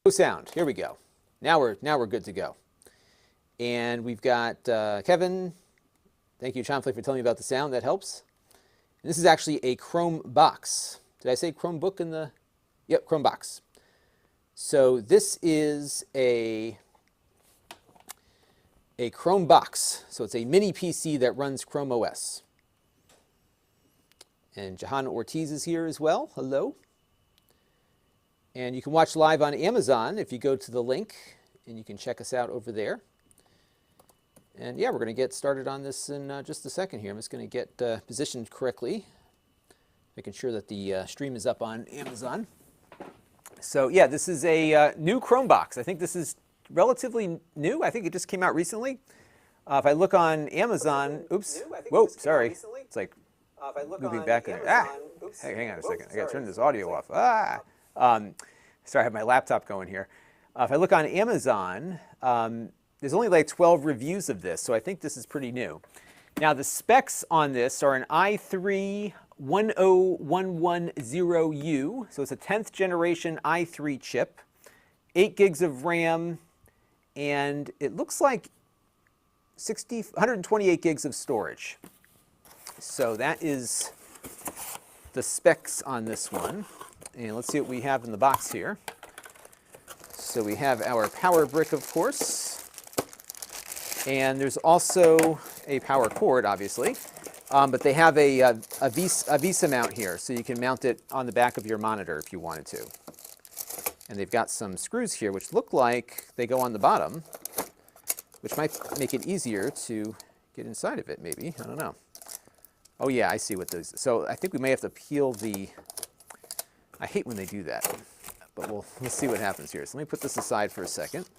Sound. Here we go. Now we're good to go. And we've got Kevin. Thank you, Chomfley, for telling me about the sound. That helps. And this is actually a Chromebox. Did I say Chromebook in the? Yep, Chromebox. So this is a Chromebox. So it's a mini PC that runs Chrome OS. And Jahan Ortiz is here as well. Hello. And you can watch live on Amazon if you go to the link, and you can check us out over there. And yeah, we're going to get started on this in just a second here. I'm just going to get positioned correctly, making sure that the stream is up on Amazon. So yeah, this is a new Chromebox. I think this is relatively new. I think it just came out recently. If I look on Amazon, oops, whoa, sorry. It's like moving back in there. Hey, hang on a second. I got to turn this audio off. Sorry, I have my laptop going here. If I look on Amazon, there's only like 12 reviews of this, so I think this is pretty new. Now, the specs on this are an i3 10110U, so it's a 10th generation i3 chip, 8 gigs of RAM, and it looks like 128 gigs of storage. So that is the specs on this one. And let's see what we have in the box here. So we have our power brick, of course. And there's also a power cord, obviously. But they have a VESA mount here, so you can mount it on the back of your monitor if you wanted to. And they've got some screws here, which look like they go on the bottom, which might make it easier to get inside of it, maybe. I don't know. Oh, yeah, I see what those... So I think we may have to peel the... I hate when they do that, but we'll see what happens here. So let me put this aside for a second,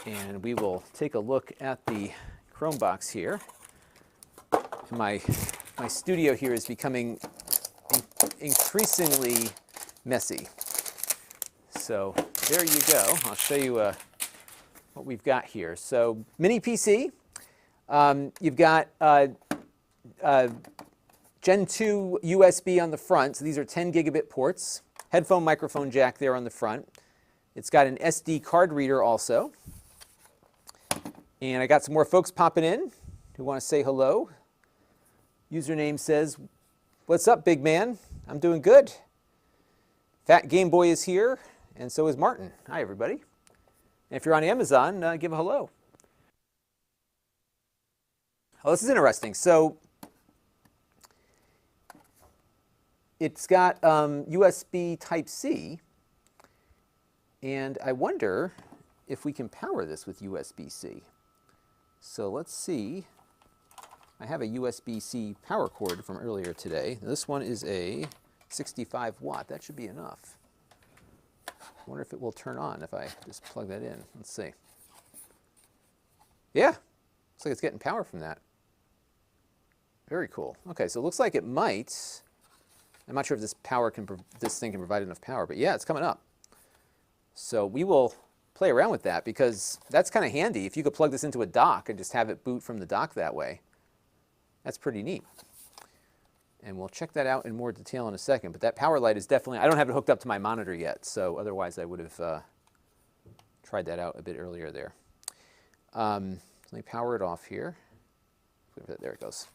and we will take a look at the Chromebox here. My studio here is becoming increasingly messy. So there you go. I'll show you what we've got here. So mini PC. You've got Gen 2 USB on the front, so these are 10 gigabit ports. Headphone microphone jack there on the front. It's got an SD card reader also. And I got some more folks popping in who want to say hello. Username says, "What's up, big man? I'm doing good." Fat Game Boy is here, and so is Martin. Hi, everybody. And if you're on Amazon, give a hello. Oh, this is interesting. So it's got USB Type-C, and I wonder if we can power this with USB-C. So let's see. I have a USB-C power cord from earlier today. This one is a 65 watt. That should be enough. I wonder if it will turn on if I just plug that in. Let's see. Yeah, looks like it's getting power from that. Very cool. Okay, so it looks like it might... I'm not sure if this thing can provide enough power, but yeah, it's coming up. So we will play around with that because that's kind of handy. If you could plug this into a dock and just have it boot from the dock that way, that's pretty neat. And we'll check that out in more detail in a second. But that power light is definitely, I don't have it hooked up to my monitor yet, so otherwise I would have tried that out a bit earlier there. Let me power it off here. There it goes.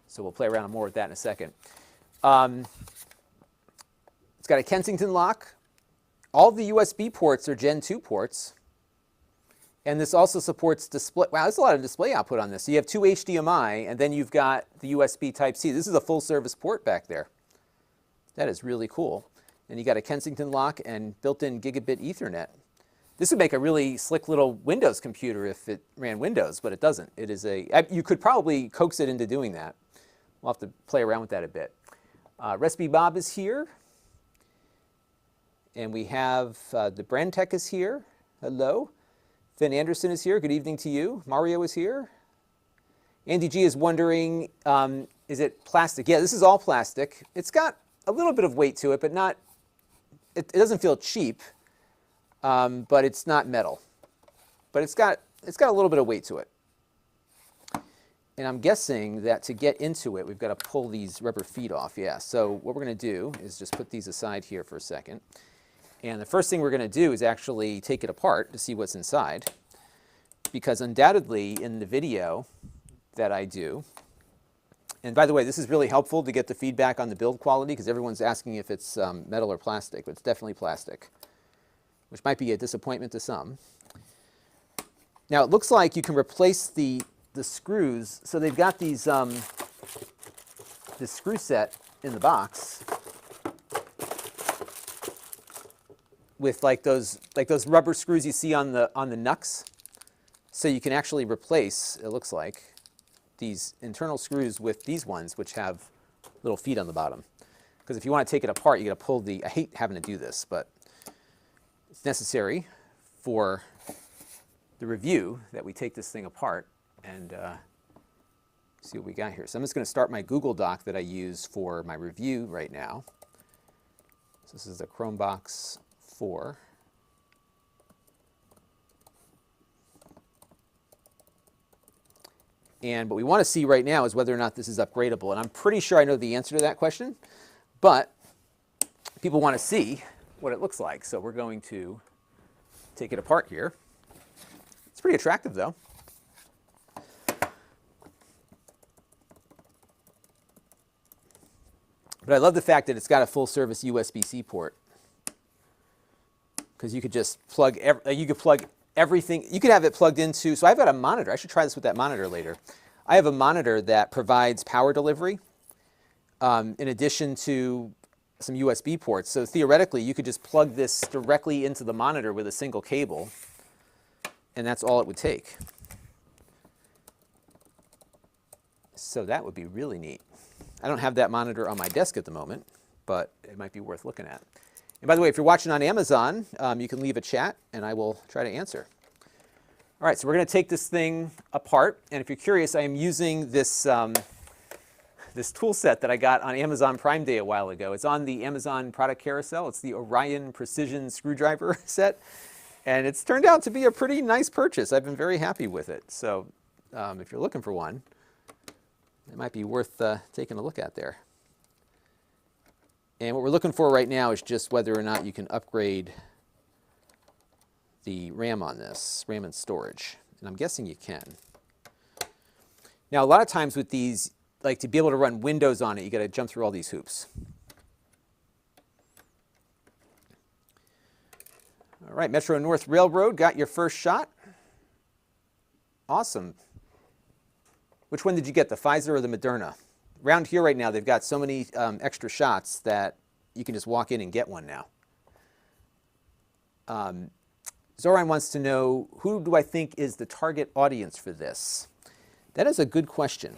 So we'll play around more with that in a second. It's got a Kensington lock. All the USB ports are Gen 2 ports. And this also supports display. Wow, there's a lot of display output on this. So you have two HDMI, and then you've got the USB Type-C. This is a full-service port back there. That is really cool. And you got a Kensington lock and built-in gigabit Ethernet. This would make a really slick little Windows computer if it ran Windows, but it doesn't. It is you could probably coax it into doing that. We'll have to play around with that a bit. Recipe Bob is here. And we have the Brandtech is here. Hello. Finn Anderson is here. Good evening to you. Mario is here. Andy G is wondering, is it plastic? Yeah, this is all plastic. It's got a little bit of weight to it, but not. It doesn't feel cheap, but it's not metal. But it's got a little bit of weight to it. And I'm guessing that to get into it, we've got to pull these rubber feet off. Yeah. So what we're going to do is just put these aside here for a second. And the first thing we're going to do is actually take it apart to see what's inside, because undoubtedly in the video that I do, and by the way, this is really helpful to get the feedback on the build quality, because everyone's asking if it's metal or plastic, but it's definitely plastic, which might be a disappointment to some. Now it looks like you can replace the screws. So they've got these this screw set in the box with like those rubber screws you see on the knucks. So you can actually replace, it looks like, these internal screws with these ones, which have little feet on the bottom. Because if you want to take it apart, you got to pull the, I hate having to do this, but it's necessary for the review that we take this thing apart and see what we got here. So I'm just going to start my Google Doc that I use for my review right now. So this is the Chromebox 4. And what we want to see right now is whether or not this is upgradable. And I'm pretty sure I know the answer to that question, but people want to see what it looks like. So we're going to take it apart here. It's pretty attractive, though. But I love the fact that it's got a full-service USB-C port, because you could just plug everything. You could have it plugged into. So I've got a monitor. I should try this with that monitor later. I have a monitor that provides power delivery in addition to some USB ports. So theoretically, you could just plug this directly into the monitor with a single cable, and that's all it would take. So that would be really neat. I don't have that monitor on my desk at the moment, but it might be worth looking at. And by the way, if you're watching on Amazon, you can leave a chat, and I will try to answer. All right, so we're going to take this thing apart. And if you're curious, I am using this, this tool set that I got on Amazon Prime Day a while ago. It's on the Amazon product carousel. It's the Orion Precision Screwdriver set. And it's turned out to be a pretty nice purchase. I've been very happy with it. So if you're looking for one, it might be worth taking a look at there. And what we're looking for right now is just whether or not you can upgrade the RAM on this, RAM and storage. And I'm guessing you can. Now, a lot of times with these, like to be able to run Windows on it, you got to jump through all these hoops. All right, Metro North Railroad got your first shot. Awesome. Which one did you get, the Pfizer or the Moderna? Around here right now, they've got so many extra shots that you can just walk in and get one now. Zoran wants to know, who do I think is the target audience for this? That is a good question,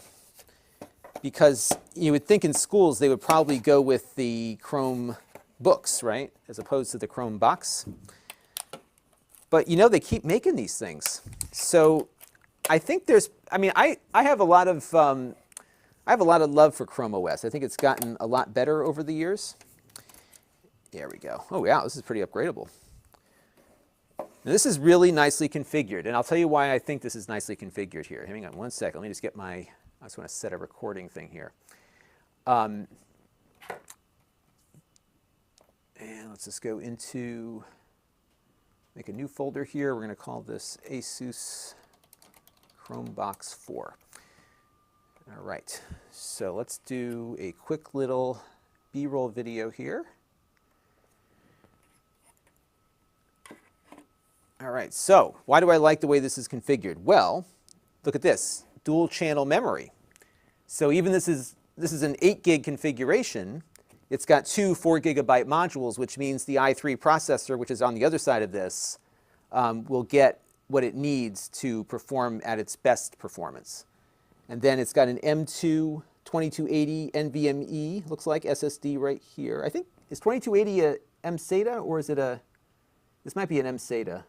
because you would think in schools they would probably go with the Chromebooks, right, as opposed to the Chromebox. But you know, they keep making these things. So I think there's, I mean, I have a lot of love for Chrome OS. I think it's gotten a lot better over the years. There we go. Oh, yeah, this is pretty upgradable. Now, this is really nicely configured, and I'll tell you why I think this is nicely configured here. Hang on one second. Let me just get my, I just want to set a recording thing here. And let's just go into, make a new folder here. We're going to call this ASUS Chromebox 4. All right, so let's do a quick little B-roll video here. All right, so why do I like the way this is configured? Well, look at this, dual channel memory. So even this is an 8 gig configuration. It's got two 4 gigabyte modules, which means the i3 processor, which is on the other side of this, will get what it needs to perform at its best performance. And then it's got an M2 2280 NVMe, looks like, SSD right here. I think, is 2280 a mSATA, or is it a, this might be an mSATA.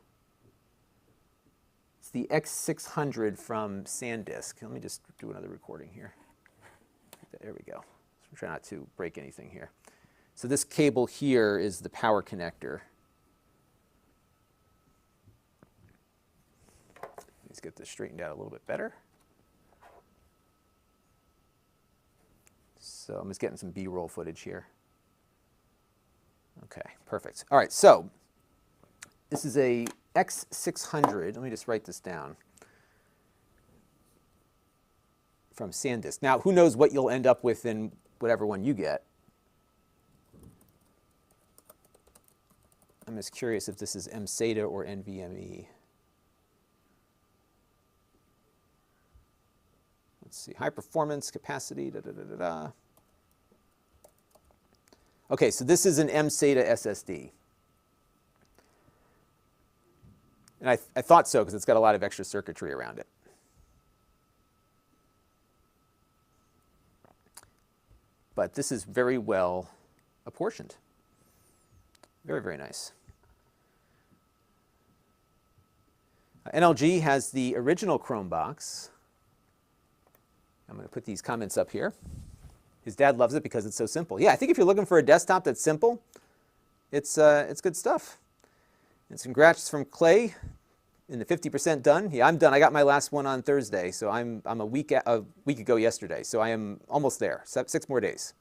It's the X600 from SanDisk. Let me just do another recording here. There we go. So try not to break anything here. So this cable here is the power connector. Let's get this straightened out a little bit better. So I'm just getting some B-roll footage here. Okay, perfect. All right, so this is a X600. Let me just write this down. From SanDisk. Now, who knows what you'll end up with in whatever one you get. I'm just curious if this is mSATA or NVMe. Let's see, high performance, capacity, da-da-da-da-da. Okay, so this is an mSATA SSD. And I thought so because it's got a lot of extra circuitry around it. But this is very well apportioned. Very, very nice. NLG has the original Chromebox. I'm going to put these comments up here. His dad loves it because it's so simple. Yeah, I think if you're looking for a desktop that's simple, it's good stuff. And congrats from Clay in the 50% done. Yeah, I'm done. I got my last one on Thursday, so I'm a week ago yesterday, so I am almost there. 6 more days.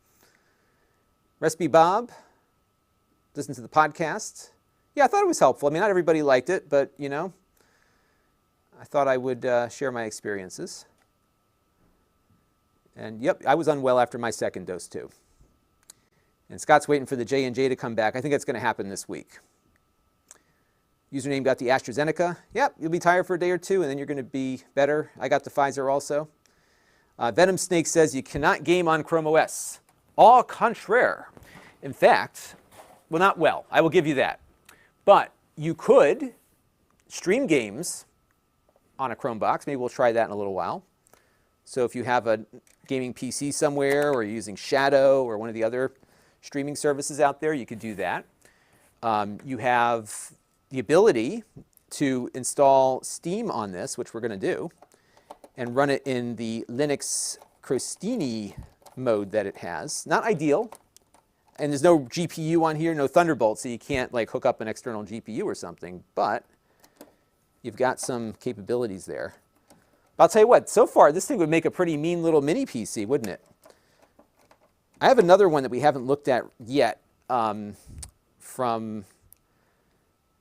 Recipe Bob, listen to the podcast. Yeah, I thought it was helpful. I mean, not everybody liked it, but you know, I thought I would share my experiences. And yep, I was unwell after my second dose too. And Scott's waiting for the J&J to come back. I think that's going to happen this week. Username got the AstraZeneca. Yep, you'll be tired for a day or two, and then you're going to be better. I got the Pfizer also. Venom Snake says you cannot game on Chrome OS. Au contraire. In fact, well, not well. I will give you that. But you could stream games on a Chromebox. Maybe we'll try that in a little while. So if you have a gaming PC somewhere, or you're using Shadow or one of the other streaming services out there, you could do that. You have the ability to install Steam on this, which we're going to do, and run it in the Linux Crostini mode that it has. Not ideal, and there's no GPU on here, no Thunderbolt, so you can't like hook up an external GPU or something, but you've got some capabilities there. I'll tell you what, so far this thing would make a pretty mean little mini PC, wouldn't it? I have another one that we haven't looked at yet from,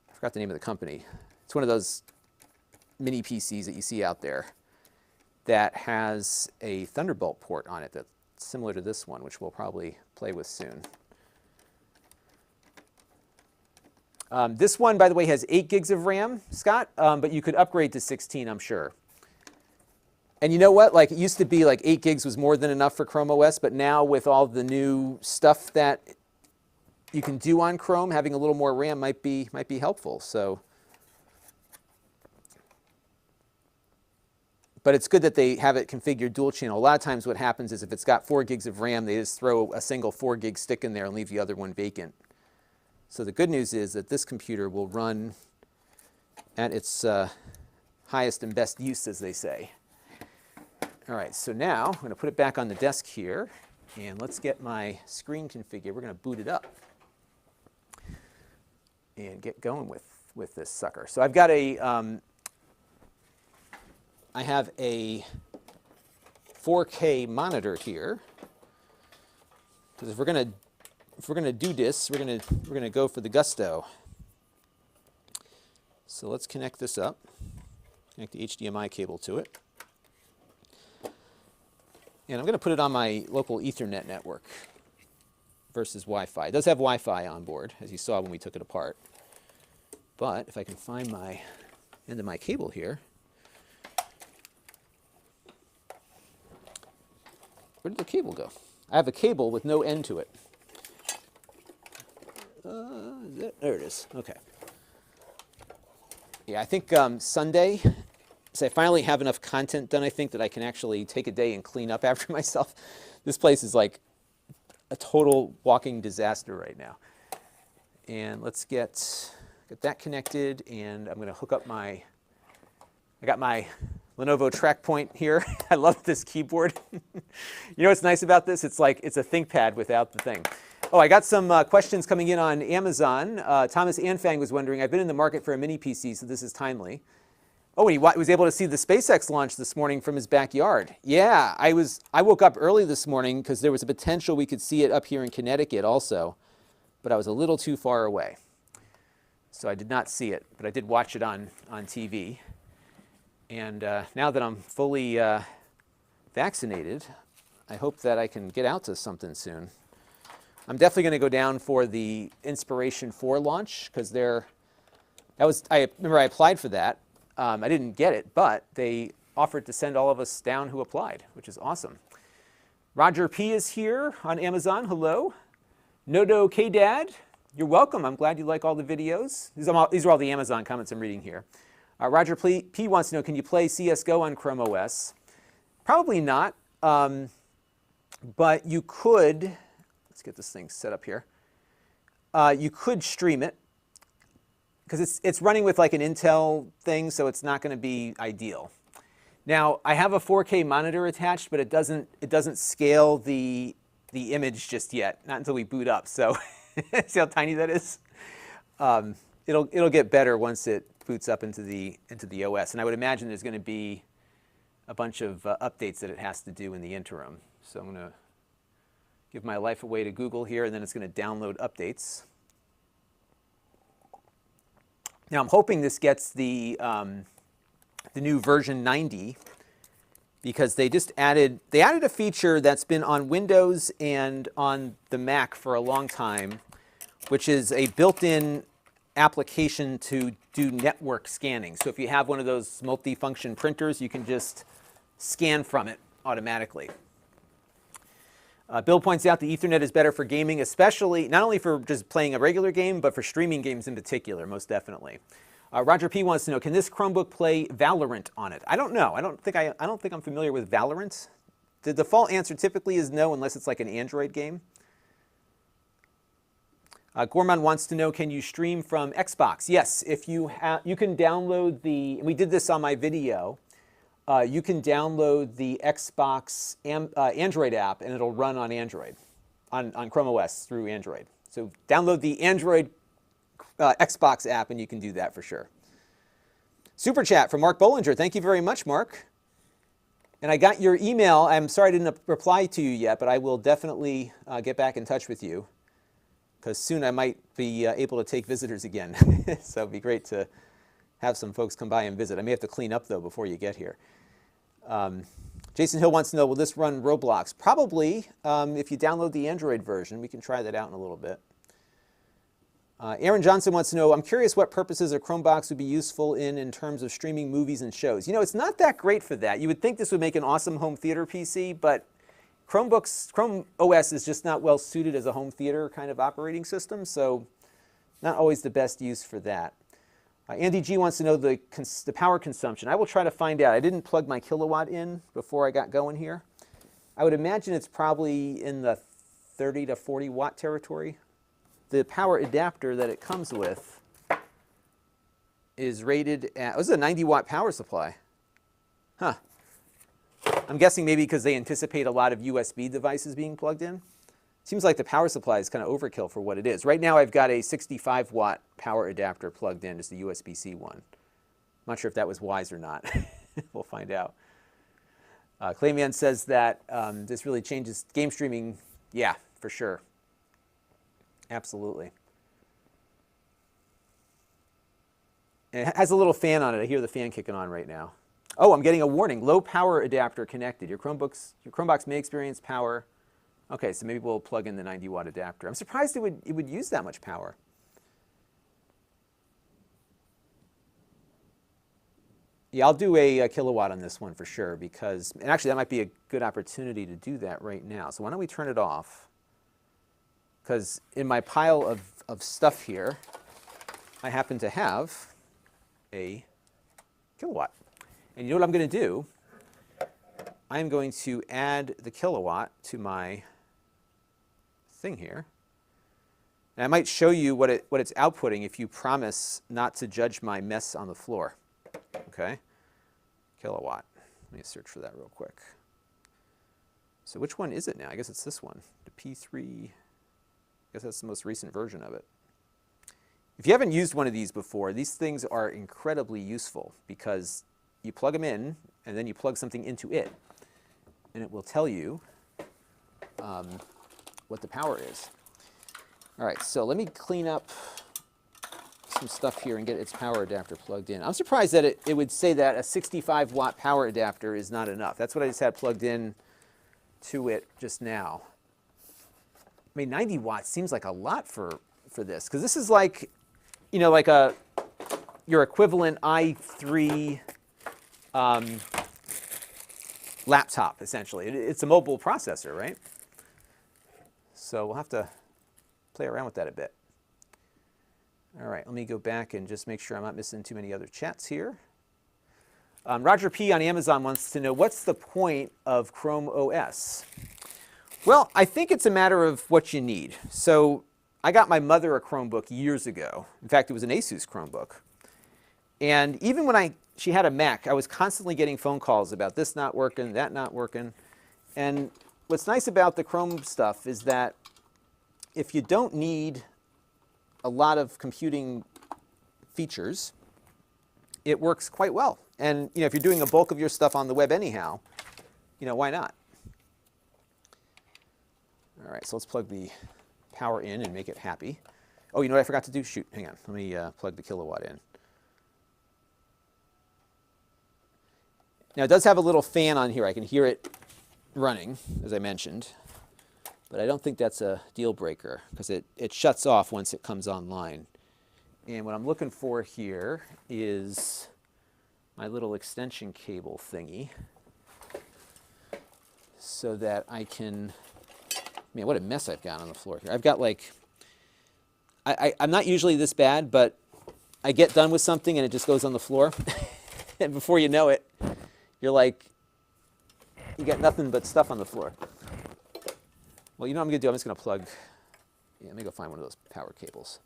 I forgot the name of the company. It's one of those mini PCs that you see out there that has a Thunderbolt port on it that's similar to this one, which we'll probably play with soon. This one, by the way, has 8 gigs of RAM, Scott, but you could upgrade to 16, I'm sure. And you know what? Like, it used to be like 8 gigs was more than enough for Chrome OS, but now with all the new stuff that you can do on Chrome, having a little more RAM might be helpful. So, but it's good that they have it configured dual channel. A lot of times what happens is if it's got 4 gigs of RAM, they just throw a single 4 gig stick in there and leave the other one vacant. So the good news is that this computer will run at its highest and best use, as they say. All right, so now I'm going to put it back on the desk here, and let's get my screen configured. We're going to boot it up and get going with this sucker. So I've got a, I have a 4K monitor here, because if we're going to do this, we're going to go for the gusto. So let's connect this up. Connect the HDMI cable to it. And I'm going to put it on my local Ethernet network versus Wi-Fi. It does have Wi-Fi on board, as you saw when we took it apart. But if I can find my end of my cable here. Where did the cable go? I have a cable with no end to it. There it is. Okay. Yeah, I think Sunday, so I finally have enough content done, I think, that I can actually take a day and clean up after myself. This place is like a total walking disaster right now. And let's get that connected, and I'm going to hook up I got my Lenovo TrackPoint here. I love this keyboard. You know what's nice about this? It's like it's a ThinkPad without the thing. Oh, I got some questions coming in on Amazon. Thomas Anfang was wondering, I've been in the market for a mini PC, so this is timely. Oh, and he was able to see the SpaceX launch this morning from his backyard. Yeah, I woke up early this morning because there was a potential we could see it up here in Connecticut also. but I was a little too far away. So I did not see it, but I did watch it on TV. And now that I'm fully vaccinated, I hope that I can get out to something soon. I'm definitely going to go down for the Inspiration 4 launch, because I remember I applied for that. I didn't get it, but they offered to send all of us down who applied, which is awesome. Roger P. is here on Amazon. Hello. Nodo K-Dad, you're welcome. I'm glad you like all the videos. These are all the Amazon comments I'm reading here. Roger P. wants to know, can you play CSGO on Chrome OS? Probably not, but you could. Let's get this thing set up here. You could stream it, because it's running with like an Intel thing, so it's not going to be ideal. Now, I have a 4K monitor attached, but it doesn't scale the image just yet, not until we boot up. So see how tiny that is? It'll get better once it boots up into the OS, and I would imagine there's going to be a bunch of updates that it has to do in the interim. So I'm going to give my life away to Google here, and then it's going to download updates. Now I'm hoping this gets the new version 90, because they added a feature that's been on Windows and on the Mac for a long time, which is a built-in application to do network scanning. So if you have one of those multi-function printers, you can just scan from it automatically. Bill points out the Ethernet is better for gaming, especially not only for just playing a regular game, but for streaming games in particular, most definitely. Roger P. wants to know, can this Chromebook play Valorant on it? I don't know. I don't think I'm familiar with Valorant. The default answer typically is no, unless it's like an Android game. Gorman wants to know, can you stream from Xbox? Yes, if you can download we did this on my video. You can download the Xbox Android app, and it'll run on Android, on Chrome OS through Android. So download the Android Xbox app, and you can do that for sure. Super chat from Mark Bollinger. Thank you very much, Mark. And I got your email. I'm sorry I didn't reply to you yet, but I will definitely get back in touch with you, because soon I might be able to take visitors again. So it'd be great to have some folks come by and visit. I may have to clean up, though, before you get here. Jason Hill wants to know, will this run Roblox? Probably, if you download the Android version. We can try that out in a little bit. Aaron Johnson wants to know, I'm curious what purposes a Chromebox would be useful in terms of streaming movies and shows. You know, it's not that great for that. You would think this would make an awesome home theater PC, but Chrome OS is just not well suited as a home theater kind of operating system, so not always the best use for that. Andy G wants to know the power consumption. I will try to find out. I didn't plug my kilowatt in before I got going here. I would imagine it's probably in the 30 to 40 watt territory. The power adapter that it comes with is rated at, this is a 90 watt power supply. Huh. I'm guessing maybe because they anticipate a lot of USB devices being plugged in. Seems like the power supply is kind of overkill for what it is. Right now I've got a 65 watt power adapter plugged in, just a USB-C one. I'm not sure if that was wise or not. We'll find out. Clayman says that this really changes game streaming. Yeah, for sure. Absolutely. And it has a little fan on it. I hear the fan kicking on right now. Oh, I'm getting a warning. Low power adapter connected. Your Chromebox may experience power. Okay, so maybe we'll plug in the 90 watt adapter. I'm surprised it would use that much power. Yeah, I'll do a kilowatt on this one for sure, because, and actually that might be a good opportunity to do that right now. So why don't we turn it off? Because in my pile of stuff here, I happen to have a kilowatt. And you know what I'm going to do? I'm going to add the kilowatt to my thing here. And I might show you what it's outputting if you promise not to judge my mess on the floor. Okay? Kilowatt. Let me search for that real quick. So which one is it now? I guess it's this one, the P3. I guess that's the most recent version of it. If you haven't used one of these before, these things are incredibly useful, because you plug them in and then you plug something into it, and it will tell you what the power is. All right, so let me clean up some stuff here and get its power adapter plugged in. I'm surprised that it would say that a 65-watt power adapter is not enough. That's what I just had plugged in to it just now. I mean, 90 watts seems like a lot for this, because this is like, you know, like your equivalent i3 laptop, essentially. It's a mobile processor, right? So we'll have to play around with that a bit. All right, let me go back and just make sure I'm not missing too many other chats here. Roger P. on Amazon wants to know, what's the point of Chrome OS? Well, I think it's a matter of what you need. So I got my mother a Chromebook years ago. In fact, it was an Asus Chromebook. And even when she had a Mac, I was constantly getting phone calls about this not working, that not working. And what's nice about the Chrome stuff is that if you don't need a lot of computing features, it works quite well. And you know, if you're doing a bulk of your stuff on the web anyhow, you know, why not? All right, so let's plug the power in and make it happy. Oh, you know what I forgot to do? Shoot, hang on. Let me plug the kilowatt in. Now, it does have a little fan on here. I can hear it running, as I mentioned. But I don't think that's a deal breaker, because it shuts off once it comes online. And what I'm looking for here is my little extension cable thingy, so that I can, man, what a mess I've got on the floor here. I've got like, I'm not usually this bad, but I get done with something and it just goes on the floor. And before you know it, you're like, you got nothing but stuff on the floor. Well, you know what I'm going to do? I'm just going to plug, let me go find one of those power cables.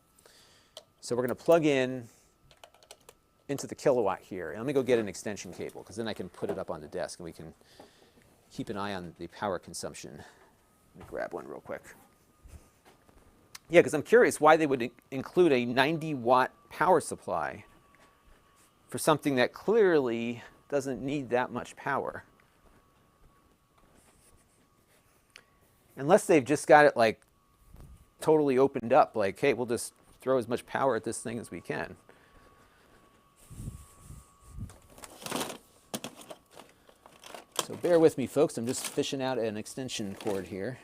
So we're going to plug into the kilowatt here. And let me go get an extension cable, because then I can put it up on the desk and we can keep an eye on the power consumption. Let me grab one real quick. Yeah, because I'm curious why they would include a 90-watt power supply for something that clearly doesn't need that much power. Unless they've just got it like totally opened up, like, hey, we'll just throw as much power at this thing as we can. So bear with me, folks. I'm just fishing out an extension cord here.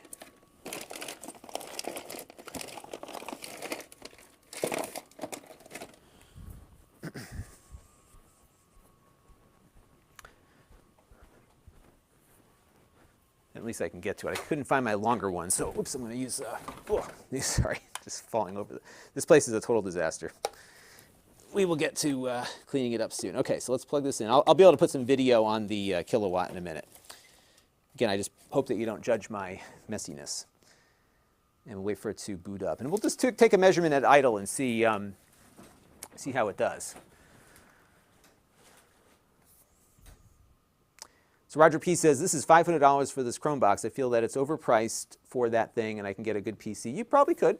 At least I can get to it. I couldn't find my longer one, so oops, I'm going to use, sorry, just falling over. This place is a total disaster. We will get to cleaning it up soon. Okay, so let's plug this in. I'll be able to put some video on the kilowatt in a minute. Again, I just hope that you don't judge my messiness. And we'll wait for it to boot up. And we'll just take a measurement at idle and see how it does. So Roger P. says, this is $500 for this Chromebox. I feel that it's overpriced for that thing and I can get a good PC. You probably could.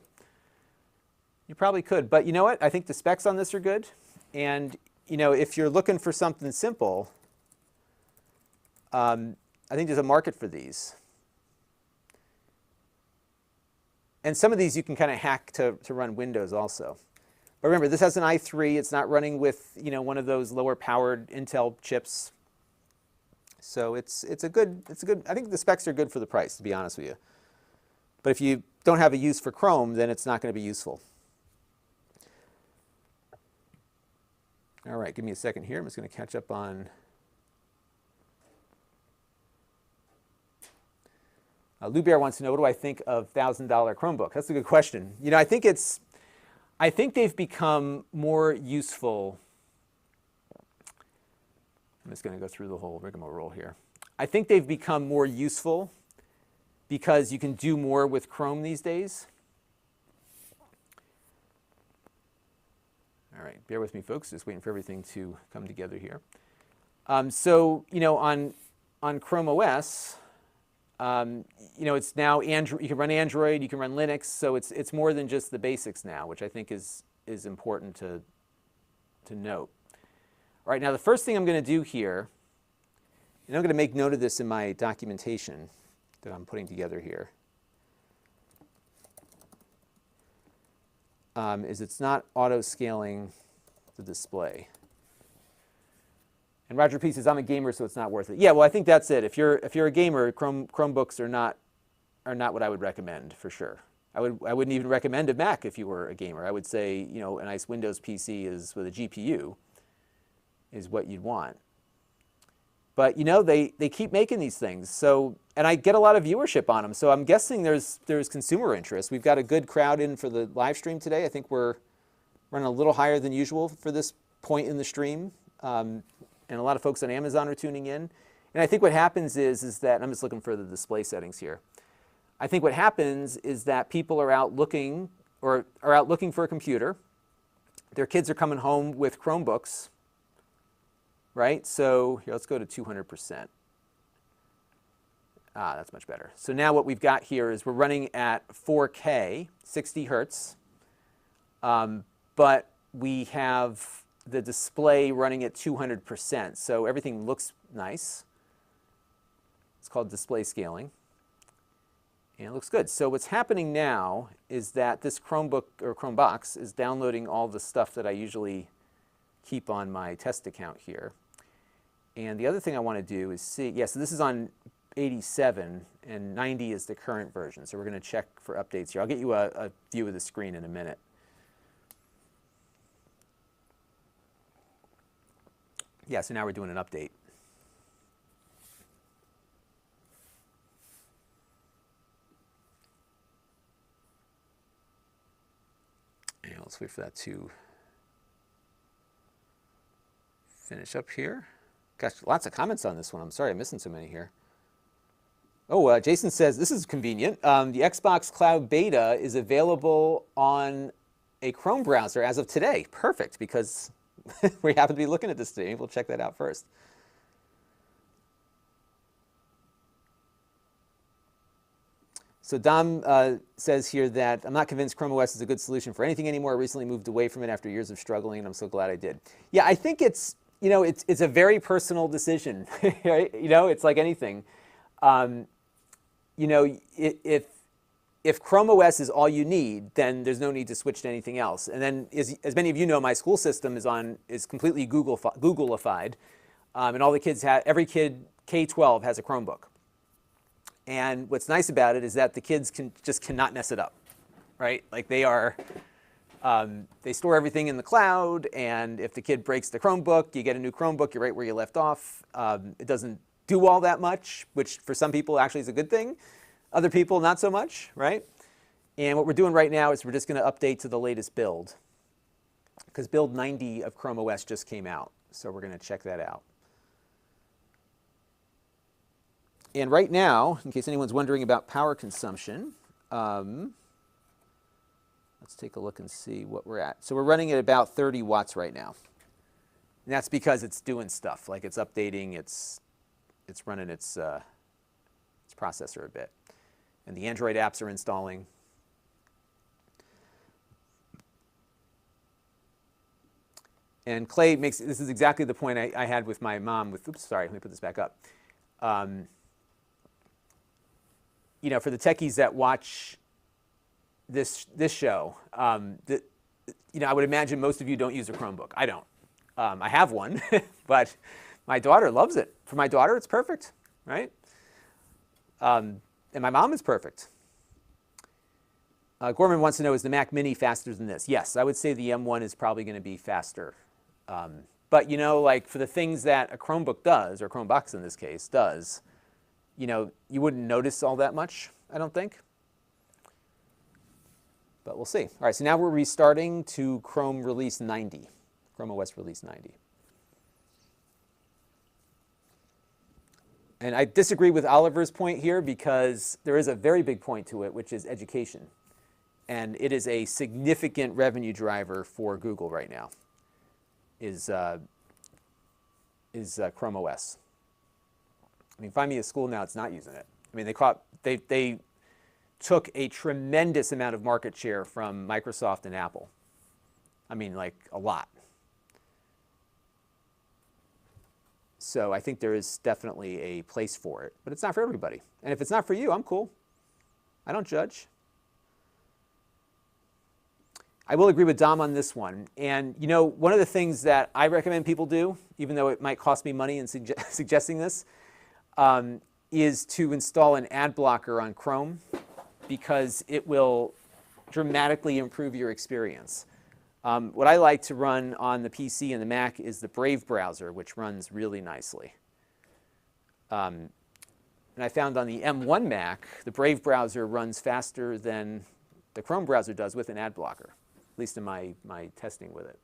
You probably could. But you know what? I think the specs on this are good. And you know, if you're looking for something simple, I think there's a market for these. And some of these you can kind of hack to run Windows also. But remember, this has an i3. It's not running with, you know, one of those lower powered Intel chips. So it's a good, I think the specs are good for the price, to be honest with you. But if you don't have a use for Chrome, then it's not going to be useful. All right, give me a second here. I'm just going to catch up on Lou Bear wants to know, what do I think of $1,000 Chromebook? That's a good question. You know, I think they've become more useful. I'm just going to go through the whole rigmarole here. I think they've become more useful because you can do more with Chrome these days. All right, bear with me, folks. Just waiting for everything to come together here. So, you know, on Chrome OS, you know, it's now Android. You can run Android, you can run Linux. So it's more than just the basics now, which I think is important to note. All right, now the first thing I'm going to do here, and I'm going to make note of this in my documentation that I'm putting together here. is it's not auto-scaling the display. And Roger P says, I'm a gamer, so it's not worth it. Yeah, well, I think that's it. If you're a gamer, Chromebooks are not what I would recommend for sure. I wouldn't even recommend a Mac if you were a gamer. I would say, you know, a nice Windows PC is with a GPU is what you'd want. But you know, they keep making these things. So, and I get a lot of viewership on them. So I'm guessing there's consumer interest. We've got a good crowd in for the live stream today. I think we're running a little higher than usual for this point in the stream. And a lot of folks on Amazon are tuning in. And I think what happens is that, I'm just looking for the display settings here. I think what happens is that people are out looking for a computer. Their kids are coming home with Chromebooks, right? So here, let's go to 200%. That's much better. So now what we've got here is we're running at 4K, 60 hertz, but we have the display running at 200%. So everything looks nice. It's called display scaling. And it looks good. So what's happening now is that this Chromebook or Chromebox is downloading all the stuff that I usually keep on my test account here. And the other thing I want to do is see, yeah, so this is on 87 and 90 is the current version. So we're going to check for updates here. I'll get you a view of the screen in a minute. Yeah, so now we're doing an update. And let's wait for that to finish up here. Gosh, lots of comments on this one. I'm sorry I'm missing so many here. Oh, Jason says, this is convenient. The Xbox Cloud Beta is available on a Chrome browser as of today. Perfect, because we happen to be looking at this today. We'll check that out first. So Dom says here that I'm not convinced Chrome OS is a good solution for anything anymore. I recently moved away from it after years of struggling, and I'm so glad I did. Yeah, I think it's, you know, it's a very personal decision. Right? You know, it's like anything. You know, if Chrome OS is all you need, then there's no need to switch to anything else. And then, as many of you know, my school system is completely Googleified, and all the kids every kid K-12 has a Chromebook. And what's nice about it is that the kids cannot mess it up, right? Like they store everything in the cloud, and if the kid breaks the Chromebook, you get a new Chromebook, you're right where you left off. It doesn't do all that much, which for some people actually is a good thing. Other people, not so much, right? And what we're doing right now is we're just going to update to the latest build, because build 90 of Chrome OS just came out. So we're going to check that out. And right now, in case anyone's wondering about power consumption, let's take a look and see what we're at. So we're running at about 30 watts right now. And that's because it's doing stuff, like it's updating, it's running its processor a bit. And the Android apps are installing. And Clay makes, this is exactly the point I had with my mom with, oops, sorry, let me put this back up. You know, for the techies that watch this show, you know, I would imagine most of you don't use a Chromebook. I don't. I have one, but my daughter loves it. For my daughter, it's perfect, right? And my mom is perfect. Gorman wants to know, is the Mac Mini faster than this? Yes, I would say the M1 is probably going to be faster. But, you know, like for the things that a Chromebook does, or Chromebox in this case does, you know, you wouldn't notice all that much, I don't think. But we'll see. All right, so now we're restarting to Chrome release 90, Chrome OS release 90. And I disagree with Oliver's point here because there is a very big point to it, which is education. And it is a significant revenue driver for Google right now, is Chrome OS. I mean, find me a school now that's not using it. I mean, they took a tremendous amount of market share from Microsoft and Apple. I mean, like a lot. So I think there is definitely a place for it, but it's not for everybody. And if it's not for you, I'm cool. I don't judge. I will agree with Dom on this one. And you know, one of the things that I recommend people do, even though it might cost me money in suggesting this, is to install an ad blocker on Chrome, because it will dramatically improve your experience. What I like to run on the PC and the Mac is the Brave browser, which runs really nicely. And I found on the M1 Mac, the Brave browser runs faster than the Chrome browser does with an ad blocker, at least in my testing with it.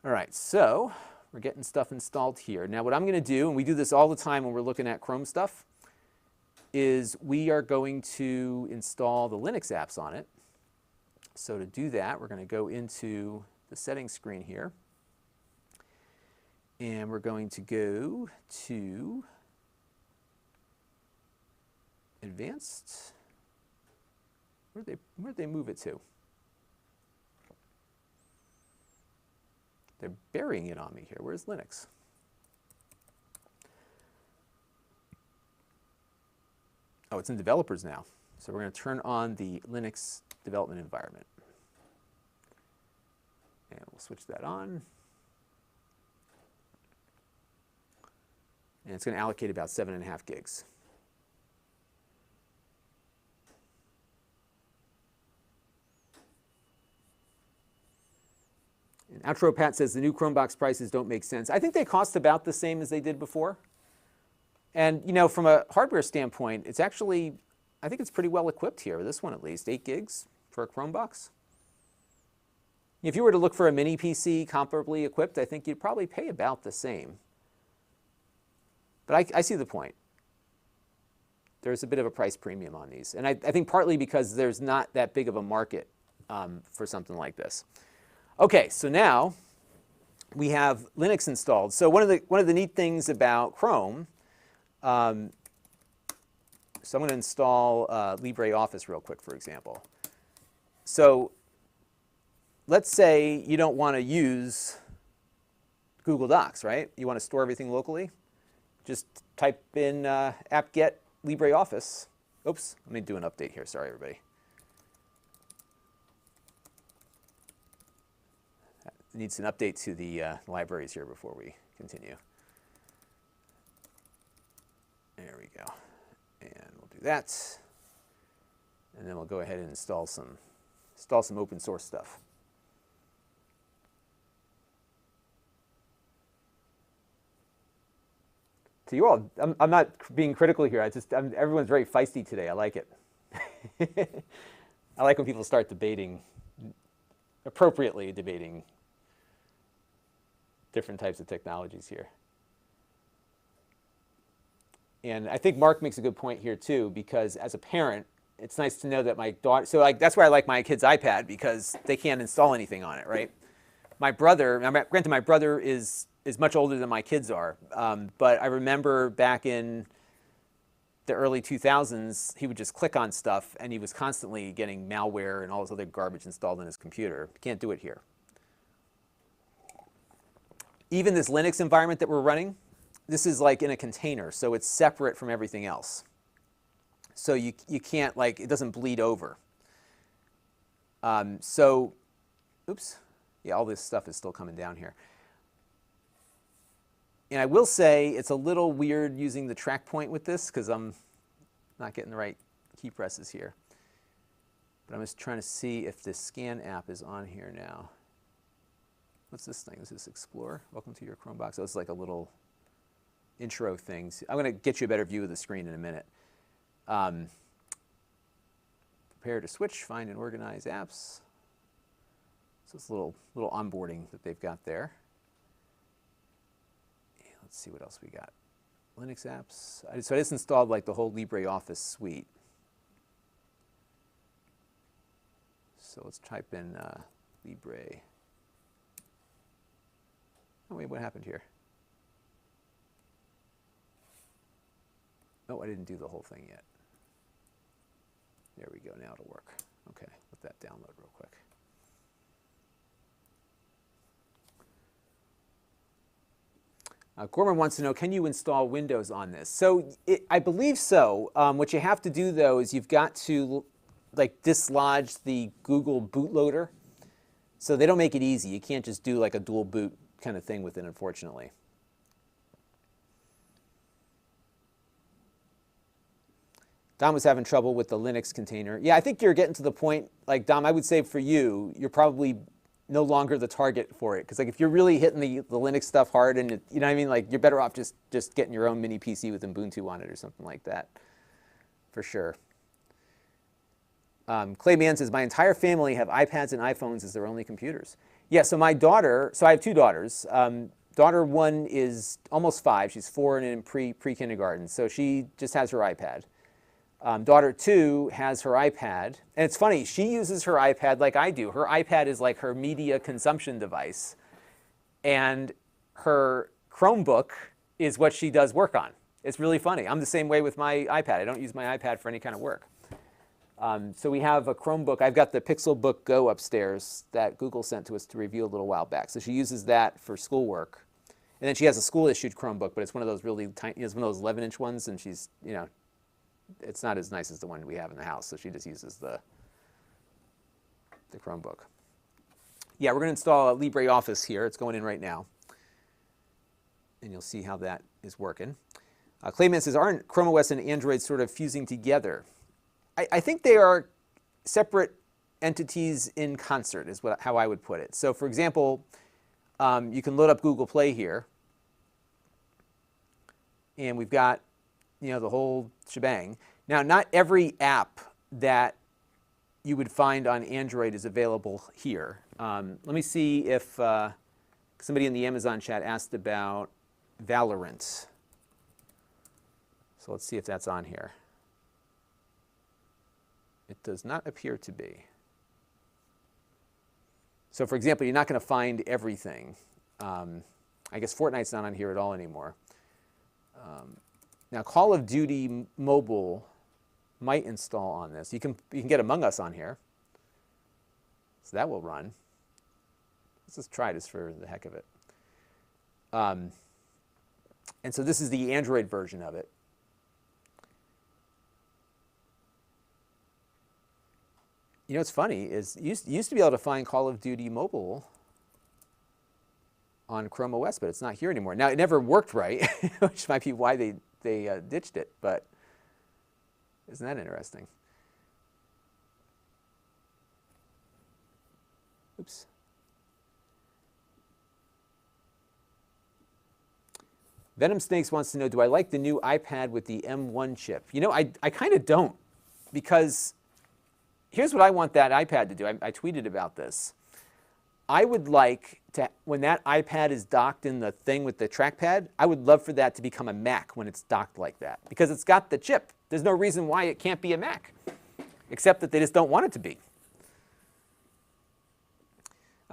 All right, so we're getting stuff installed here. Now what I'm going to do, and we do this all the time when we're looking at Chrome stuff, is we are going to install the Linux apps on it. So to do that, we're going to go into the settings screen here. And we're going to go to Advanced. Where'd they move it to? They're burying it on me here. Where's Linux? Oh, it's in developers now. So we're going to turn on the Linux development environment. And we'll switch that on. And it's going to allocate about 7.5 gigs. And Outro Pat says the new Chromebox prices don't make sense. I think they cost about the same as they did before. And you know, from a hardware standpoint, it's actually, I think it's pretty well equipped here. This one at least, 8 gigs for a Chromebox. If you were to look for a mini PC comparably equipped, I think you'd probably pay about the same. But I see the point. There's a bit of a price premium on these. And I think partly because there's not that big of a market for something like this. Okay, so now we have Linux installed. So one of the neat things about Chrome, so I'm going to install LibreOffice real quick, for example. So let's say you don't want to use Google Docs, right? You want to store everything locally. Just type in apt-get LibreOffice. Oops, let me do an update here. Sorry, everybody. Needs an update to the libraries here before we continue. There we go. And we'll do that. And then we'll go ahead and install some open source stuff. To you all, I'm not being critical here. Everyone's very feisty today. I like it. I like when people start debating, appropriately debating different types of technologies here. And I think Mark makes a good point here too, because as a parent, it's nice to know that my daughter, so like that's why I like my kid's iPad, because they can't install anything on it, right? My brother, granted my brother is much older than my kids are, but I remember back in the early 2000s, he would just click on stuff and he was constantly getting malware and all this other garbage installed in his computer. Can't do it here. Even this Linux environment that we're running, this is like in a container, so it's separate from everything else. So you can't, like, it doesn't bleed over. So, oops, yeah, all this stuff is still coming down here. And I will say it's a little weird using the track point with this because I'm not getting the right key presses here. But I'm just trying to see if this scan app is on here now. What's this thing? This is Explorer. Welcome to your Chromebox. Oh, it's like a little intro thing. I'm going to get you a better view of the screen in a minute. Prepare to switch, find and organize apps. So it's a little onboarding that they've got there. And let's see what else we got. Linux apps. So I just installed like the whole LibreOffice suite. So let's type in Libre. Oh wait, what happened here? Oh, I didn't do the whole thing yet. There we go, now it'll work. Okay, let that download real quick. Gorman wants to know, can you install Windows on this? So I believe so. What you have to do though is you've got to like dislodge the Google bootloader. So they don't make it easy. You can't just do like a dual boot kind of thing with it, unfortunately. Dom was having trouble with the Linux container. Yeah, I think you're getting to the point, like Dom, I would say for you, you're probably no longer the target for it. Because like if you're really hitting the Linux stuff hard and it, you know what I mean, like you're better off just getting your own mini PC with Ubuntu on it or something like that, for sure. Clay Mann says, my entire family have iPads and iPhones as their only computers. Yeah, so my daughter, so I have two daughters. Daughter one is almost 5. She's 4 and in pre-kindergarten. So she just has her iPad. Daughter 2 has her iPad. And it's funny, she uses her iPad like I do. Her iPad is like her media consumption device. And her Chromebook is what she does work on. It's really funny. I'm the same way with my iPad. I don't use my iPad for any kind of work. So we have a Chromebook. I've got the Pixelbook Go upstairs that Google sent to us to review a little while back. So she uses that for schoolwork. And then she has a school-issued Chromebook, but it's one of those really tiny, it's one of those 11-inch ones, and she's, you know, it's not as nice as the one we have in the house, so she just uses the Chromebook. Yeah, we're going to install LibreOffice here. It's going in right now. And you'll see how that is working. Clayman says, aren't Chrome OS and Android sort of fusing together? I think they are separate entities in concert, is how I would put it. So for example, you can load up Google Play here. And we've got, you know, the whole shebang. Now, not every app that you would find on Android is available here. Let me see if somebody in the Amazon chat asked about Valorant. So let's see if that's on here. It does not appear to be. So for example, you're not going to find everything. I guess Fortnite's not on here at all anymore. Now, Call of Duty Mobile might install on this. You can get Among Us on here. So that will run. Let's just try this for the heck of it. And so this is the Android version of it. You know what's funny is you used to be able to find Call of Duty Mobile on Chrome OS, but it's not here anymore. Now, it never worked right, which might be why they ditched it, but isn't that interesting? Oops. Venom Snakes wants to know, do I like the new iPad with the M1 chip? You know, I kind of don't, because here's what I want that iPad to do. I tweeted about this. I would like to, when that iPad is docked in the thing with the trackpad, I would love for that to become a Mac when it's docked like that, because it's got the chip. There's no reason why it can't be a Mac, except that they just don't want it to be.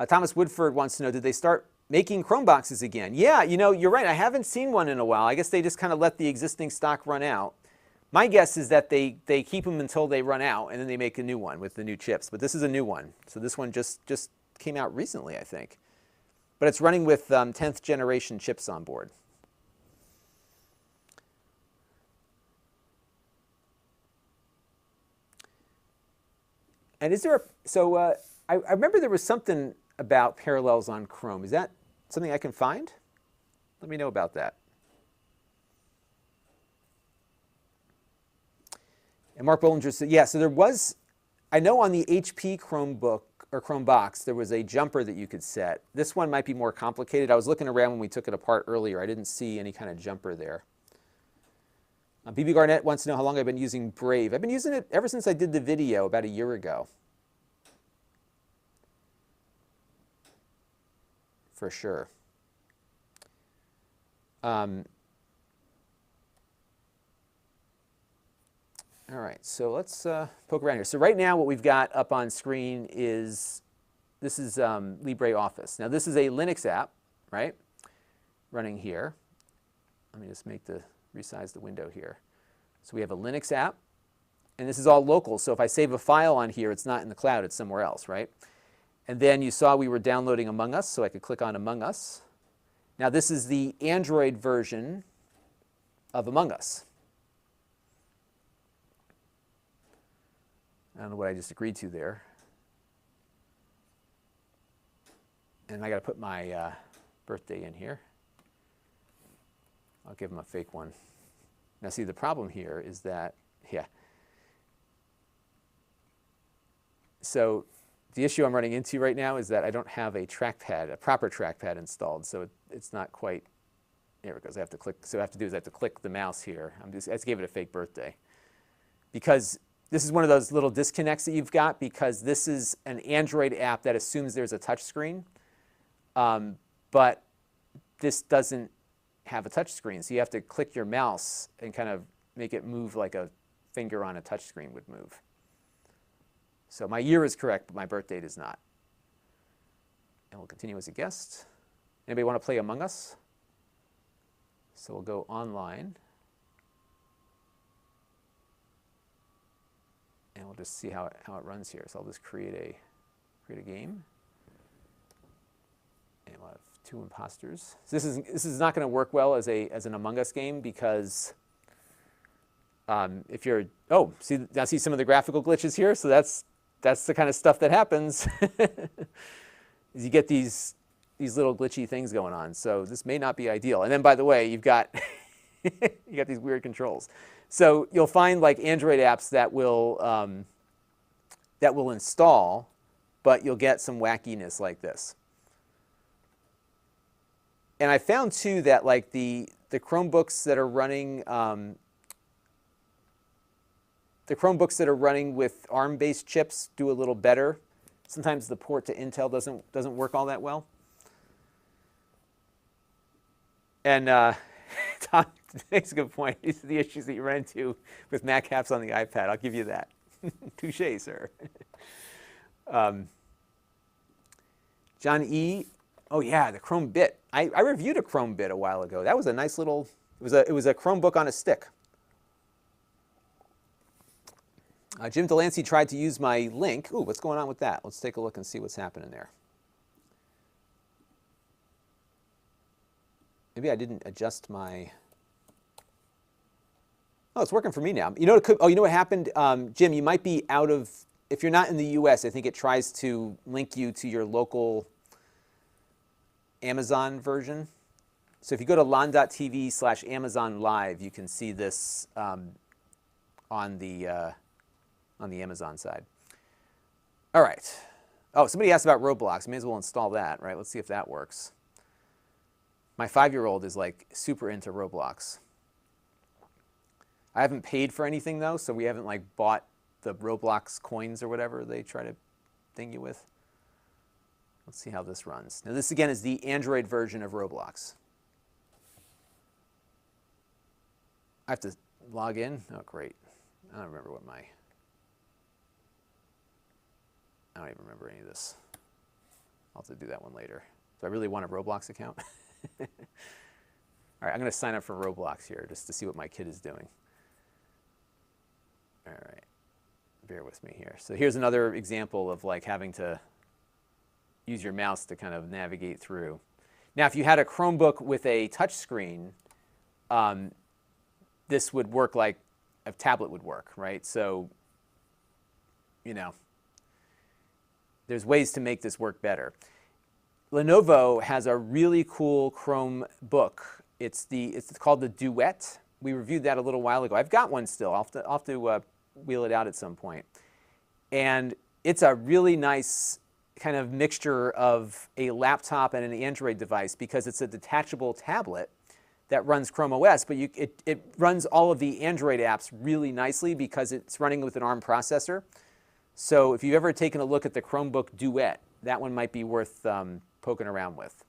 Thomas Woodford wants to know, did they start making Chromeboxes again? Yeah, you know, you're right. I haven't seen one in a while. I guess they just kind of let the existing stock run out. My guess is that they keep them until they run out, and then they make a new one with the new chips. But this is a new one. So this one just came out recently, I think. But it's running with 10th generation chips on board. And is there I remember there was something about parallels on Chrome. Is that something I can find? Let me know about that. And Mark Bollinger said, yeah, so there was, I know on the HP Chromebook or Chromebox, there was a jumper that you could set. This one might be more complicated. I was looking around when we took it apart earlier. I didn't see any kind of jumper there. BB Garnett wants to know how long I've been using Brave. I've been using it ever since I did the video about a year ago. For sure. All right, so let's poke around here. So right now what we've got up on screen is, this is LibreOffice. Now this is a Linux app, right, running here. Let me just resize the window here. So we have a Linux app, and this is all local. So if I save a file on here, it's not in the cloud, it's somewhere else, right? And then you saw we were downloading Among Us, so I could click on Among Us. Now this is the Android version of Among Us. I don't know what I just agreed to there. And I got to put my birthday in here. I'll give him a fake one. Now see, the problem here is that, yeah. So the issue I'm running into right now is that I don't have a trackpad, a proper trackpad installed. So it's not quite, there it goes. I have to click, so what I have to do is I have to click the mouse here. I just gave it a fake birthday. Because this is one of those little disconnects that you've got, because this is an Android app that assumes there's a touch screen. But this doesn't have a touch screen. So you have to click your mouse and kind of make it move like a finger on a touch screen would move. So my year is correct, but my birth date is not. And we'll continue as a guest. Anybody want to play Among Us? So we'll go online. And we'll just see how it runs here. So I'll just create a game. And we'll have 2 imposters. So this is not going to work well as an Among Us game, because if you're see some of the graphical glitches here. So that's the kind of stuff that happens. Is you get these little glitchy things going on. So this may not be ideal. And then, by the way, you've got you got these weird controls. So you'll find like Android apps that will install, but you'll get some wackiness like this. And I found too that like the Chromebooks that are running with ARM-based chips do a little better. Sometimes the port to Intel doesn't work all that well. And Tom makes a good point. These are the issues that you run into with Mac apps on the iPad. I'll give you that. Touche, sir. John E. Oh yeah, the Chrome Bit. I reviewed a Chrome Bit a while ago. That was a nice little. It was a Chromebook on a stick. Jim Delancey tried to use my link. Ooh, what's going on with that? Let's take a look and see what's happening there. Maybe I didn't adjust my. Oh, it's working for me now. You know, you know what happened, Jim? You might be out of. If you're not in the U.S., I think it tries to link you to your local Amazon version. So if you go to Lon.TV/Amazon Live, you can see this on the Amazon side. All right. Oh, somebody asked about Roblox. May as well install that, right? Let's see if that works. My 5-year-old is like super into Roblox. I haven't paid for anything though, so we haven't like bought the Roblox coins or whatever they try to ding you with. Let's see how this runs. Now this again is the Android version of Roblox. I have to log in. Oh, great. I don't remember what I don't even remember any of this. I'll have to do that one later. Do I really want a Roblox account? All right, I'm going to sign up for Roblox here just to see what my kid is doing. All right, bear with me here. So here's another example of like having to use your mouse to kind of navigate through. Now, if you had a Chromebook with a touch screen, this would work like a tablet would work, right? So, you know, there's ways to make this work better. Lenovo has a really cool Chromebook. It's called the Duet. We reviewed that a little while ago. I've got one still. I'll have to wheel it out at some point. And it's a really nice kind of mixture of a laptop and an Android device, because it's a detachable tablet that runs Chrome OS, but it runs all of the Android apps really nicely because it's running with an ARM processor. So if you've ever taken a look at the Chromebook Duet, that one might be worth poking around with.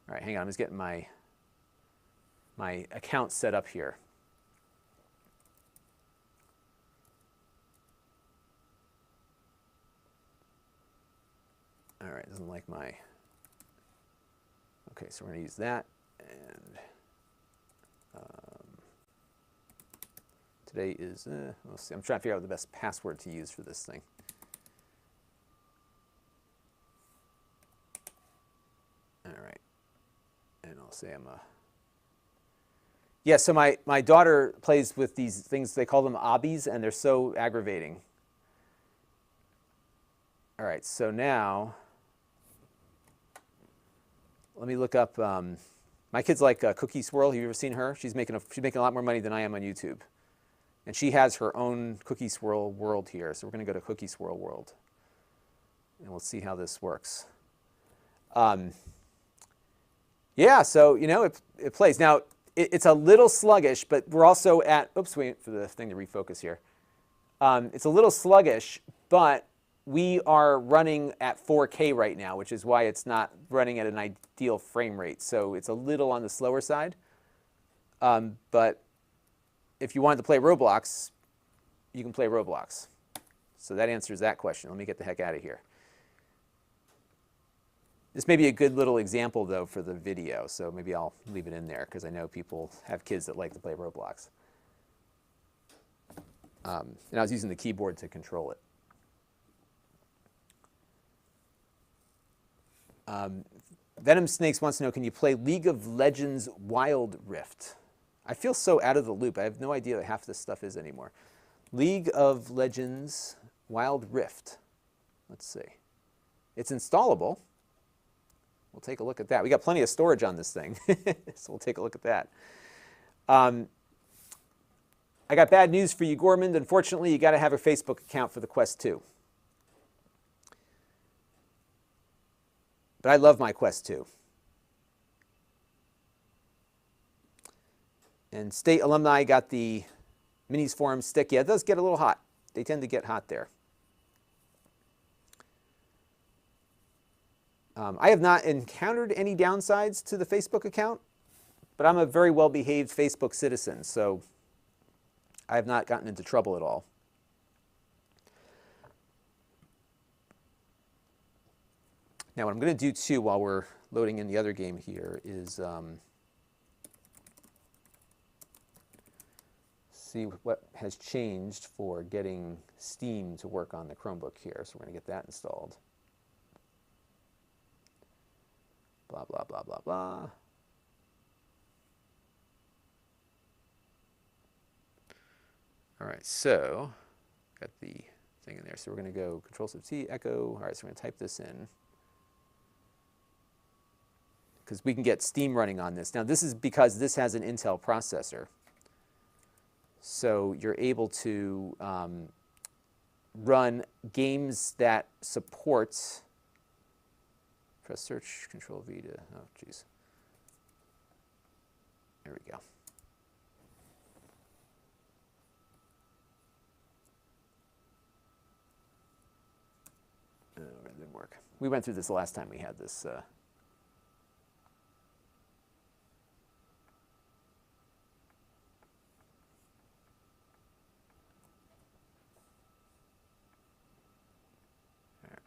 All right, hang on, I'm just getting my account set up here. All right, doesn't like my. Okay, so we're going to use that. And today is, let's see, I'm trying to figure out the best password to use for this thing. All right, and I'll say I'm a. Yeah, so my daughter plays with these things, they call them obbies, and they're so aggravating. All right, so now let me look up. My kids like Cookie Swirl. Have you ever seen her? She's making a lot more money than I am on YouTube, and she has her own Cookie Swirl world here. So we're going to go to Cookie Swirl world, and we'll see how this works. Yeah, so you know it plays now. It's a little sluggish, but we're also at. Oops, wait for the thing to refocus here. It's a little sluggish, but we are running at 4K right now, which is why it's not running at an ideal frame rate. So it's a little on the slower side. But if you wanted to play Roblox, you can play Roblox. So that answers that question. Let me get the heck out of here. This may be a good little example, though, for the video. So maybe I'll leave it in there because I know people have kids that like to play Roblox. And I was using the keyboard to control it. Venom Snakes wants to know, can you play League of Legends Wild Rift? I feel so out of the loop. I have no idea what half this stuff is anymore. League of Legends Wild Rift. Let's see. It's installable. We'll take a look at that. We got plenty of storage on this thing, so we'll take a look at that. I got bad news for you, Gorman. Unfortunately, you got to have a Facebook account for the Quest 2. But I love my Quest 2. And state alumni got the Minis Forum stick. Yeah, it does get a little hot. They tend to get hot there. I have not encountered any downsides to the Facebook account, but I'm a very well-behaved Facebook citizen, so I have not gotten into trouble at all. Now, what I'm going to do, too, while we're loading in the other game here is see what has changed for getting Steam to work on the Chromebook here. So we're going to get that installed. Blah, blah, blah, blah, blah. All right, so got the thing in there. So we're going to go Control-T, Echo. All right, so we're going to type this in, because we can get Steam running on this. Now, this is because this has an Intel processor. So you're able to run games that support, press search, Control-V to, oh, geez. There we go. It didn't work. We went through this the last time we had this. All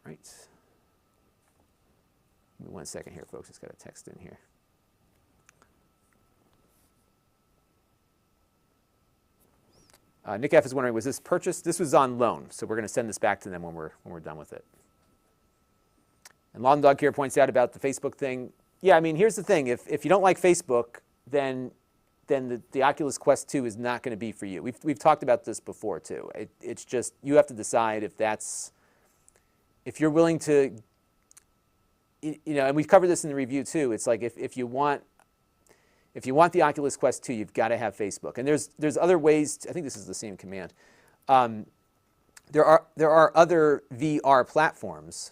right. Give me 1 second here, folks. Just got a text in here. Nick F is wondering, was this purchased? This was on loan, so we're going to send this back to them when we're done with it. And Long Dog here points out about the Facebook thing. Yeah, I mean, here's the thing. If you don't like Facebook, then the Oculus Quest 2 is not going to be for you. We've talked about this before, too. It's just, you have to decide if you're willing to, you know, and we've covered this in the review, too. It's like if you want the Oculus Quest 2, you've got to have Facebook. And there's other ways. I think this is the same command. There are other VR platforms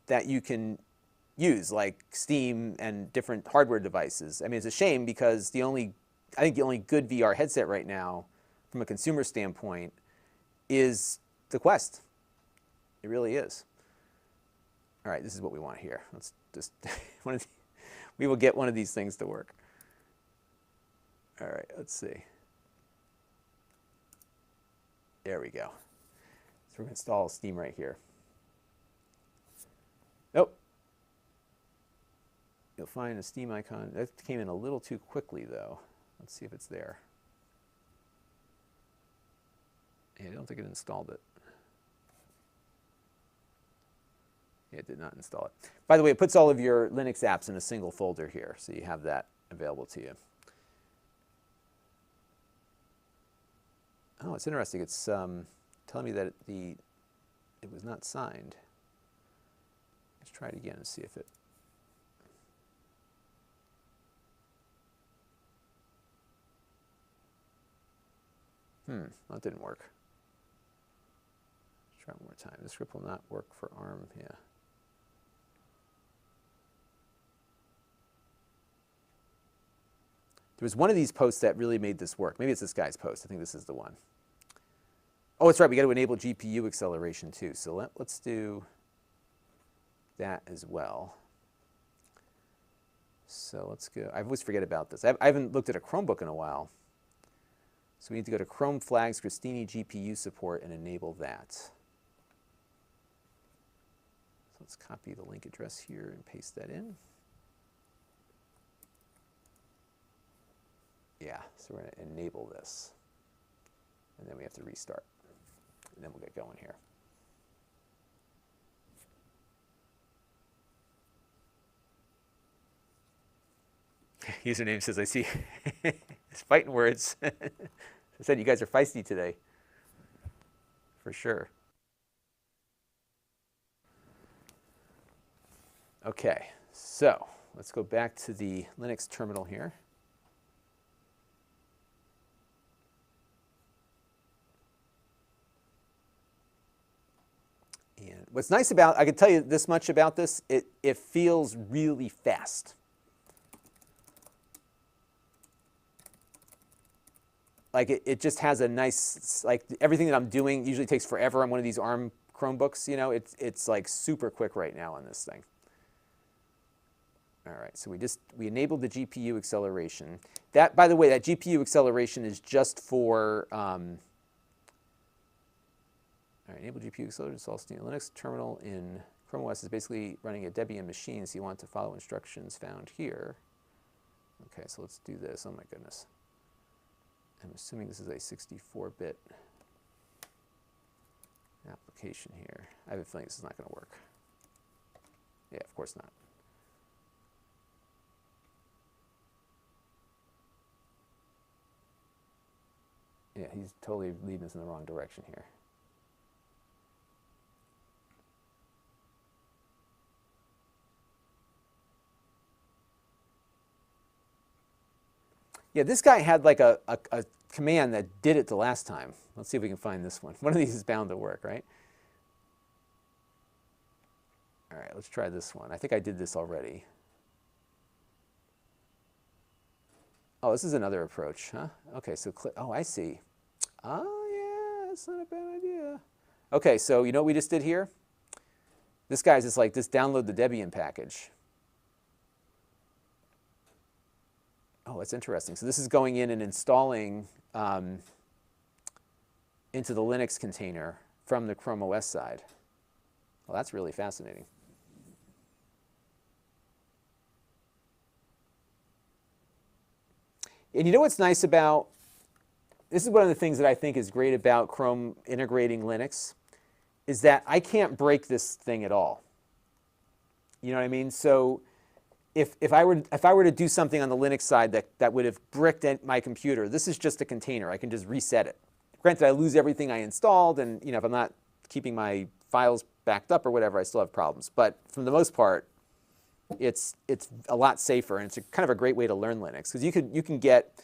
that you can use, like Steam and different hardware devices. I mean, it's a shame because I think the only good VR headset right now, from a consumer standpoint, is the Quest. It really is. All right, this is what we want here. Let's just we will get one of these things to work. All right, let's see. There we go. So we're going to install Steam right here. Nope. You'll find a Steam icon. That came in a little too quickly, though. Let's see if it's there. Yeah, I don't think it installed it. Yeah, it did not install it. By the way, it puts all of your Linux apps in a single folder here, so you have that available to you. Oh, it's interesting. It's telling me that it was not signed. try it again and see if it... That didn't work. Let's try one more time. This script will not work for ARM, yeah. There was one of these posts that really made this work. Maybe it's this guy's post. I think this is the one. Oh, that's right. We got to enable GPU acceleration too. So let's do that as well. So let's go. I always forget about this. I haven't looked at a Chromebook in a while. So we need to go to Chrome Flags, Christini GPU support, and enable that. So let's copy the link address here and paste that in. Yeah, so we're going to enable this. And then we have to restart. And then we'll get going here. Username says, I see it's fighting words. I said, you guys are feisty today. For sure. Okay, so let's go back to the Linux terminal here. And what's nice about, I can tell you this much about this, it feels really fast. Like it just has a nice, like everything that I'm doing usually takes forever on one of these ARM Chromebooks, you know, it's like super quick right now on this thing. All right, so we enabled the GPU acceleration. That, by the way, that GPU acceleration is just for, all right, enable GPU accelerator, install Steam. Linux terminal in Chrome OS is basically running a Debian machine, so you want to follow instructions found here. Okay, so let's do this. Oh my goodness. I'm assuming this is a 64-bit application here. I have a feeling this is not going to work. Yeah, of course not. Yeah, he's totally leading us in the wrong direction here. Yeah, this guy had like a command that did it the last time. Let's see if we can find this one. One of these is bound to work, right? All right, let's try this one. I think I did this already. Oh, this is another approach, huh? Okay, so click, oh, I see. Oh, yeah, that's not a bad idea. Okay, so you know what we just did here? This guy's just like, just download the Debian package. Oh, that's interesting. So this is going in and installing into the Linux container from the Chrome OS side. Well, that's really fascinating. And you know what's nice about, this is one of the things that I think is great about Chrome integrating Linux, is that I can't break this thing at all. You know what I mean? So if I were to do something on the Linux side that would have bricked my computer, this is just a container. I can just reset it. Granted, I lose everything I installed, and you know, if I'm not keeping my files backed up or whatever, I still have problems. But for the most part, it's a lot safer, and it's kind of a great way to learn Linux, because you can get,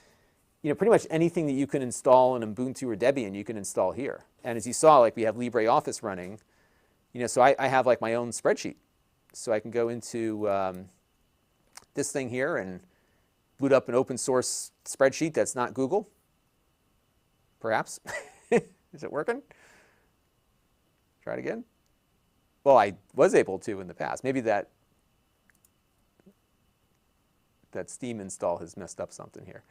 you know, pretty much anything that you can install in Ubuntu or Debian, you can install here. And as you saw, like we have LibreOffice running, you know, so I have like my own spreadsheet, so I can go into this thing here and boot up an open source spreadsheet that's not Google. Perhaps. Is it working? Try it again. Well, I was able to in the past. Maybe that Steam install has messed up something here.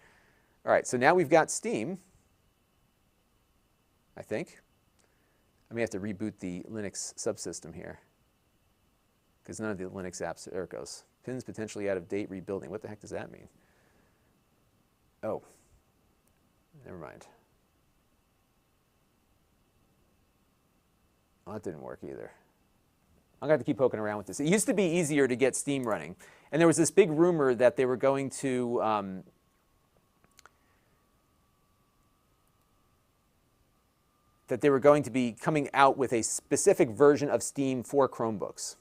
All right, so now we've got Steam, I think. I may have to reboot the Linux subsystem here, because none of the Linux apps, there it goes. Pins potentially out of date, rebuilding. What the heck does that mean? Oh, never mind. Well, that didn't work either. I'm going to have to keep poking around with this. It used to be easier to get Steam running. And there was this big rumor that they were going to be coming out with a specific version of Steam for Chromebooks.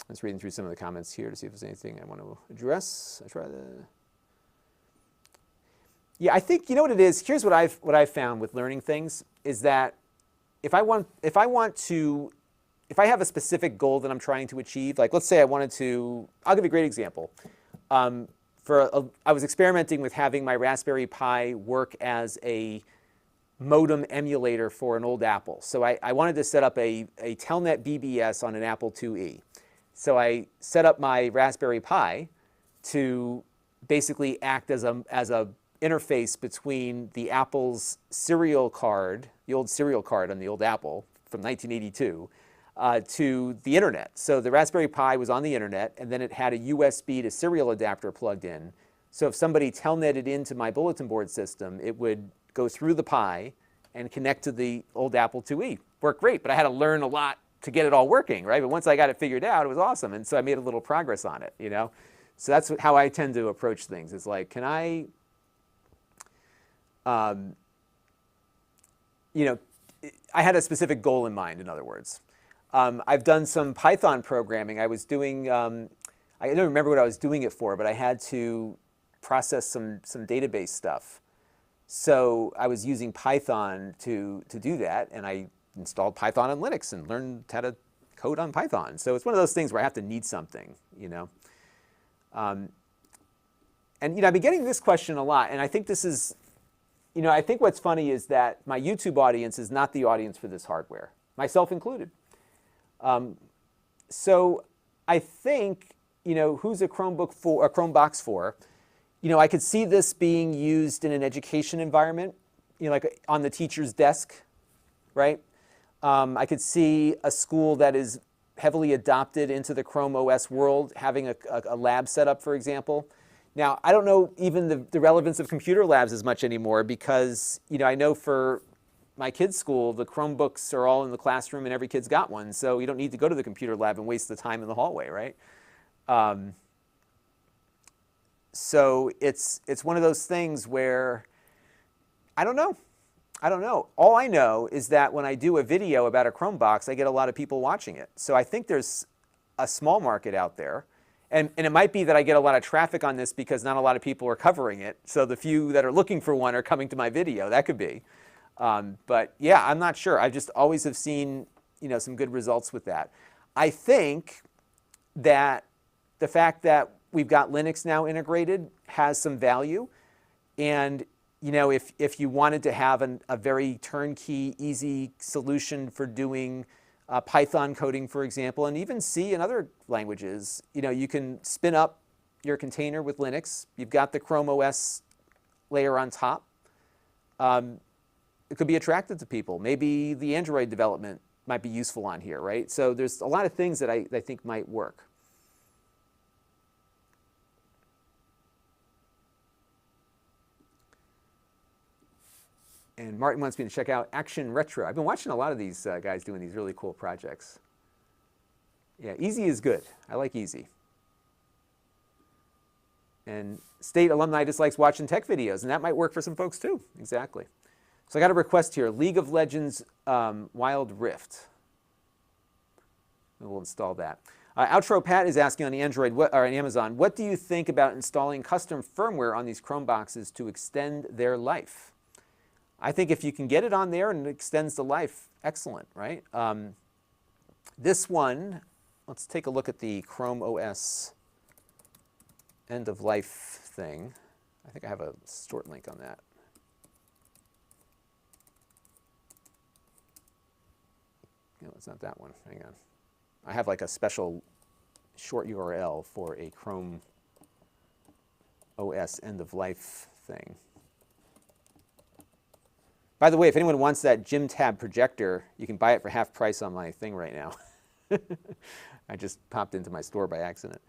Let's reading through some of the comments here to see if there's anything I want to address. I try the. Yeah, I think you know what it is. Here's what I've found with learning things is that if I have a specific goal that I'm trying to achieve, like let's say I wanted to, I'll give you a great example. I was experimenting with having my Raspberry Pi work as a modem emulator for an old Apple. So I wanted to set up a Telnet BBS on an Apple IIe. So I set up my Raspberry Pi to basically act as a interface between the Apple's serial card, the old serial card on the old Apple from 1982, to the internet. So the Raspberry Pi was on the internet, and then it had a USB to serial adapter plugged in. So if somebody telnetted into my bulletin board system, it would go through the Pi and connect to the old Apple IIe. Worked great, but I had to learn a lot to get it all working, right? But once I got it figured out, it was awesome, and so I made a little progress on it, you know? So that's how I tend to approach things. It's like, can I, you know, I had a specific goal in mind, in other words. I've done some Python programming. I was doing, I don't remember what I was doing it for, but I had to process some database stuff. So I was using Python to do that, and I installed Python on Linux and learned how to code on Python. So it's one of those things where I have to need something, you know. And, you know, I've been getting this question a lot, and I think this is, you know, I think what's funny is that my YouTube audience is not the audience for this hardware, myself included. So I think, you know, who's a Chromebox for? You know, I could see this being used in an education environment, you know, like on the teacher's desk, right? I could see a school that is heavily adopted into the Chrome OS world having a lab setup, for example. Now, I don't know even the relevance of computer labs as much anymore because, you know, I know for my kids' school, the Chromebooks are all in the classroom and every kid's got one, so you don't need to go to the computer lab and waste the time in the hallway, right? So it's one of those things where, I don't know. All I know is that when I do a video about a Chromebox, I get a lot of people watching it. So I think there's a small market out there. And it might be that I get a lot of traffic on this because not a lot of people are covering it. So the few that are looking for one are coming to my video. That could be. But yeah, I'm not sure. I just always have seen, you know, some good results with that. I think that the fact that we've got Linux now integrated has some value. And you know, if you wanted to have a very turnkey, easy solution for doing Python coding, for example, and even C and other languages, you know, you can spin up your container with Linux. You've got the Chrome OS layer on top. It could be attractive to people. Maybe the Android development might be useful on here, right? So there's a lot of things that I think might work. And Martin wants me to check out Action Retro. I've been watching a lot of these guys doing these really cool projects. Yeah, easy is good. I like easy. And State Alumni dislikes watching tech videos, and that might work for some folks too. Exactly. So I got a request here, League of Legends Wild Rift. We'll install that. Outro Pat is asking on the Android or on Amazon, what do you think about installing custom firmware on these Chromeboxes to extend their life? I think if you can get it on there and it extends the life, excellent, right? This one, let's take a look at the Chrome OS end of life thing. I think I have a short link on that. No, it's not that one. Hang on. I have like a special short URL for a Chrome OS end of life thing. By the way, if anyone wants that Gym Tab projector, you can buy it for half price on my thing right now. I just popped into my store by accident.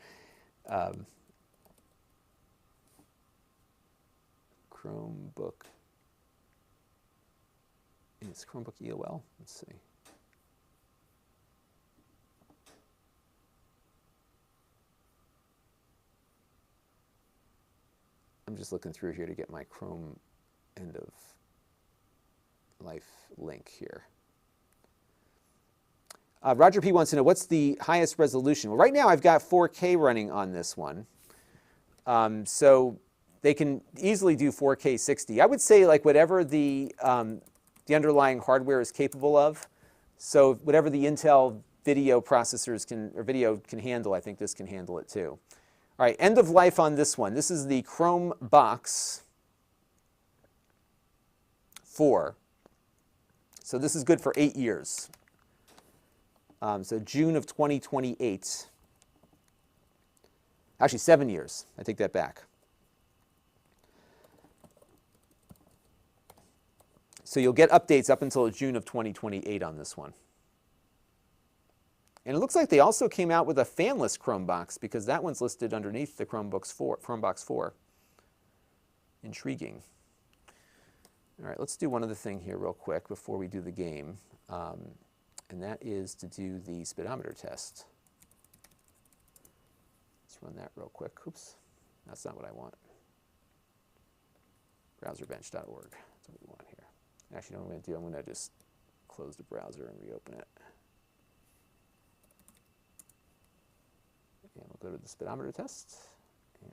Chromebook. It's Chromebook EOL. Let's see. I'm just looking through here to get my Chrome end of life link here. Roger P. wants to know, what's the highest resolution? Well, right now I've got 4K running on this one. So they can easily do 4K 60. I would say like whatever the underlying hardware is capable of. So whatever the Intel video processors video can handle, I think this can handle it too. All right, end of life on this one. This is the Chromebox 4. So this is good for 8 years. So June of 2028. Actually, 7 years. I take that back. So you'll get updates up until June of 2028 on this one. And it looks like they also came out with a fanless Chromebox because that one's listed underneath the Chromebox 4. Intriguing. All right, let's do one other thing here real quick before we do the game. And that is to do the speedometer test. Let's run that real quick. Oops, that's not what I want. Browserbench.org. That's what we want here. Actually, you know what I'm going to do? I'm going to just close the browser and reopen it. And we'll go to the speedometer test, and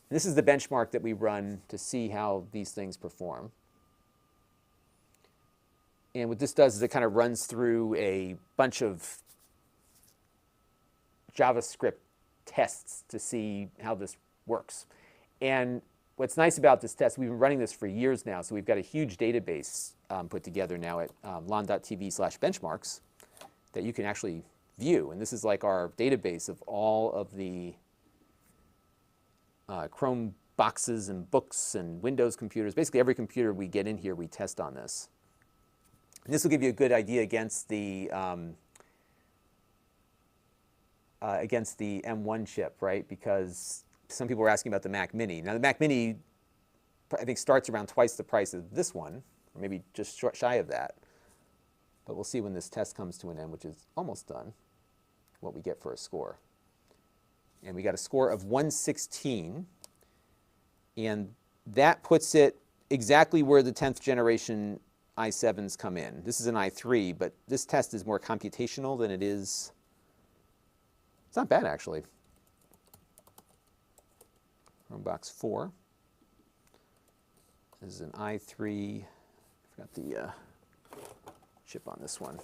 this is the benchmark that we run to see how these things perform. And what this does is it kind of runs through a bunch of JavaScript tests to see how this works. And what's nice about this test, we've been running this for years now, so we've got a huge database put together now at Lon.TV/benchmarks that you can actually view. And this is like our database of all of the Chrome boxes and books and Windows computers. Basically every computer we get in here we test on this. And this will give you a good idea against the M1 chip, right? Because some people were asking about the Mac Mini. Now the Mac Mini, I think, starts around twice the price of this one, or maybe just shy of that. But we'll see when this test comes to an end, which is almost done, what we get for a score. And we got a score of 116, and that puts it exactly where the 10th generation i7s come in. This is an i3, but this test is more computational than it is. It's not bad, actually. Chromebox 4. This is an i3. I forgot the chip on this one.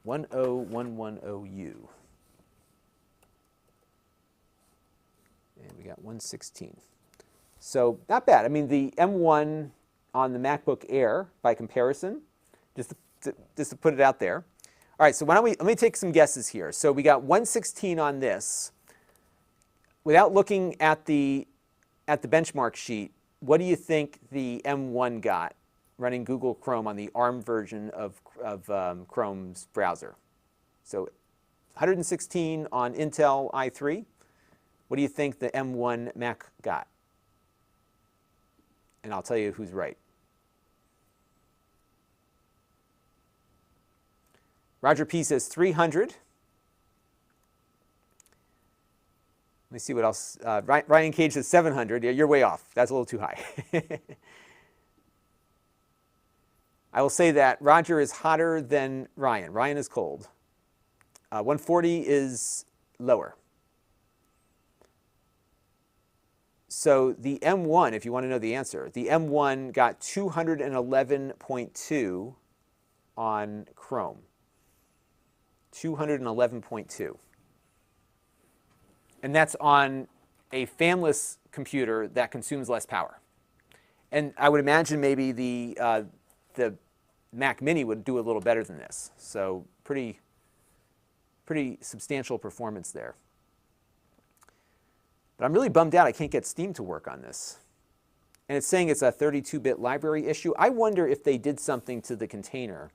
$10110U. And we got 116. So not bad. I mean, the M1 on the MacBook Air, by comparison, just to put it out there. All right, so let me take some guesses here. So we got 116 on this. Without looking at the benchmark sheet, what do you think the M1 got running Google Chrome on the ARM version of Chrome's browser? So 116 on Intel i3. What do you think the M1 Mac got? And I'll tell you who's right. Roger P says 300. Let me see what else. Ryan Cage says 700. Yeah, you're way off. That's a little too high. I will say that Roger is hotter than Ryan. Ryan is cold. 140 is lower. So the M1, if you want to know the answer, the M1 got 211.2 on Chrome. 211.2. And that's on a fanless computer that consumes less power. And I would imagine maybe the Mac Mini would do a little better than this. So pretty substantial performance there. But I'm really bummed out I can't get Steam to work on this. And it's saying it's a 32-bit library issue. I wonder if they did something to the container.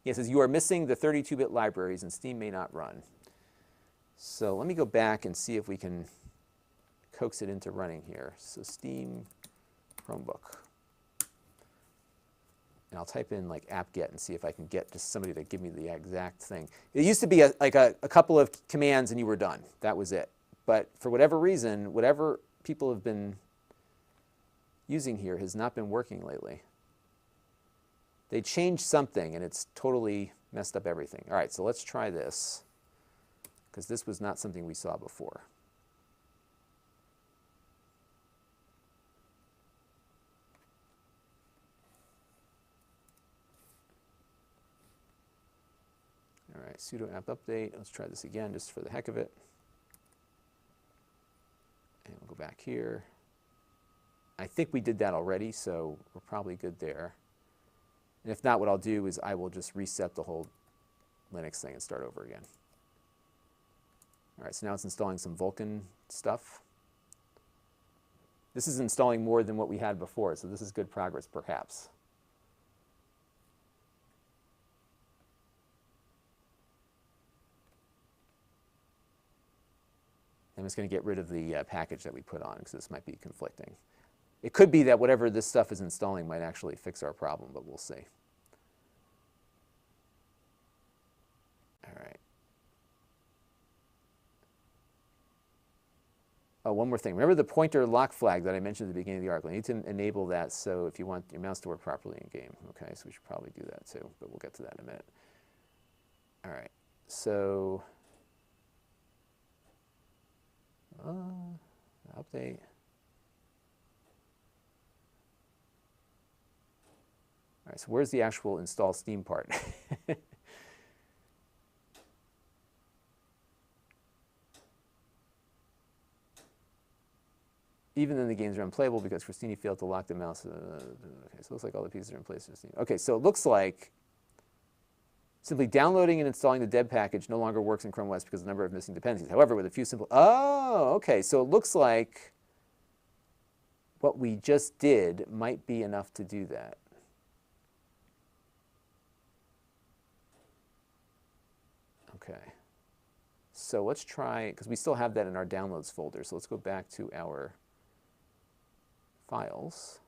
It says you are missing the 32-bit libraries and Steam may not run. So let me go back and see if we can coax it into running here. So Steam Chromebook. And I'll type in like apt-get and see if I can get just somebody to give me the exact thing. It used to be like a couple of commands and you were done. That was it. But for whatever reason, whatever people have been using here has not been working lately. They changed something, and it's totally messed up everything. All right, so let's try this, because this was not something we saw before. All right, sudo apt update. Let's try this again just for the heck of it. And we'll go back here. I think we did that already, so we're probably good there. And if not, what I'll do is I will just reset the whole Linux thing and start over again. All right, so now it's installing some Vulkan stuff. This is installing more than what we had before, so this is good progress, perhaps. I'm just going to get rid of the package that we put on, because this might be conflicting. It could be that whatever this stuff is installing might actually fix our problem, but we'll see. All right. Oh, one more thing. Remember the pointer lock flag that I mentioned at the beginning of the article? You need to enable that so if you want your mouse to work properly in game. Okay, so we should probably do that too, but we'll get to that in a minute. All right, so update. All right, so where's the actual install Steam part? Even then, the games are unplayable because Christini failed to lock the mouse. Okay, so it looks like all the pieces are in place. Okay, so it looks like simply downloading and installing the deb package no longer works in Chrome OS because of the number of missing dependencies. However, with a few simple... Oh, okay, so it looks like what we just did might be enough to do that. Okay. So let's try, because we still have that in our downloads folder, so let's go back to our files.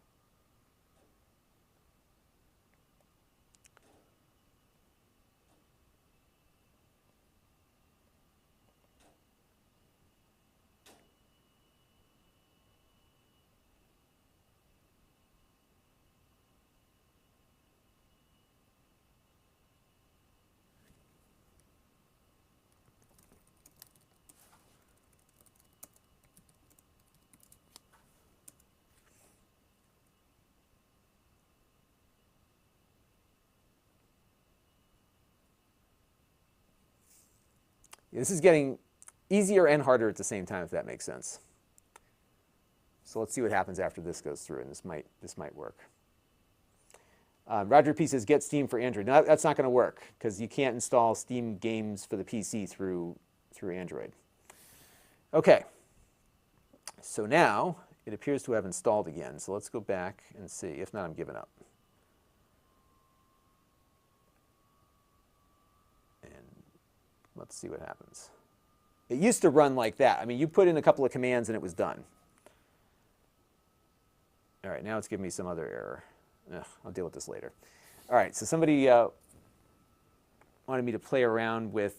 This is getting easier and harder at the same time, if that makes sense. So let's see what happens after this goes through, and this might work. Roger P says, get Steam for Android. No, that's not going to work, because you can't install Steam games for the PC through Android. Okay. So now it appears to have installed again. So let's go back and see. If not, I'm giving up. Let's see what happens. It used to run like that. I mean, you put in a couple of commands and it was done. All right, now it's giving me some other error. I'll deal with this later. All right, so somebody wanted me to play around with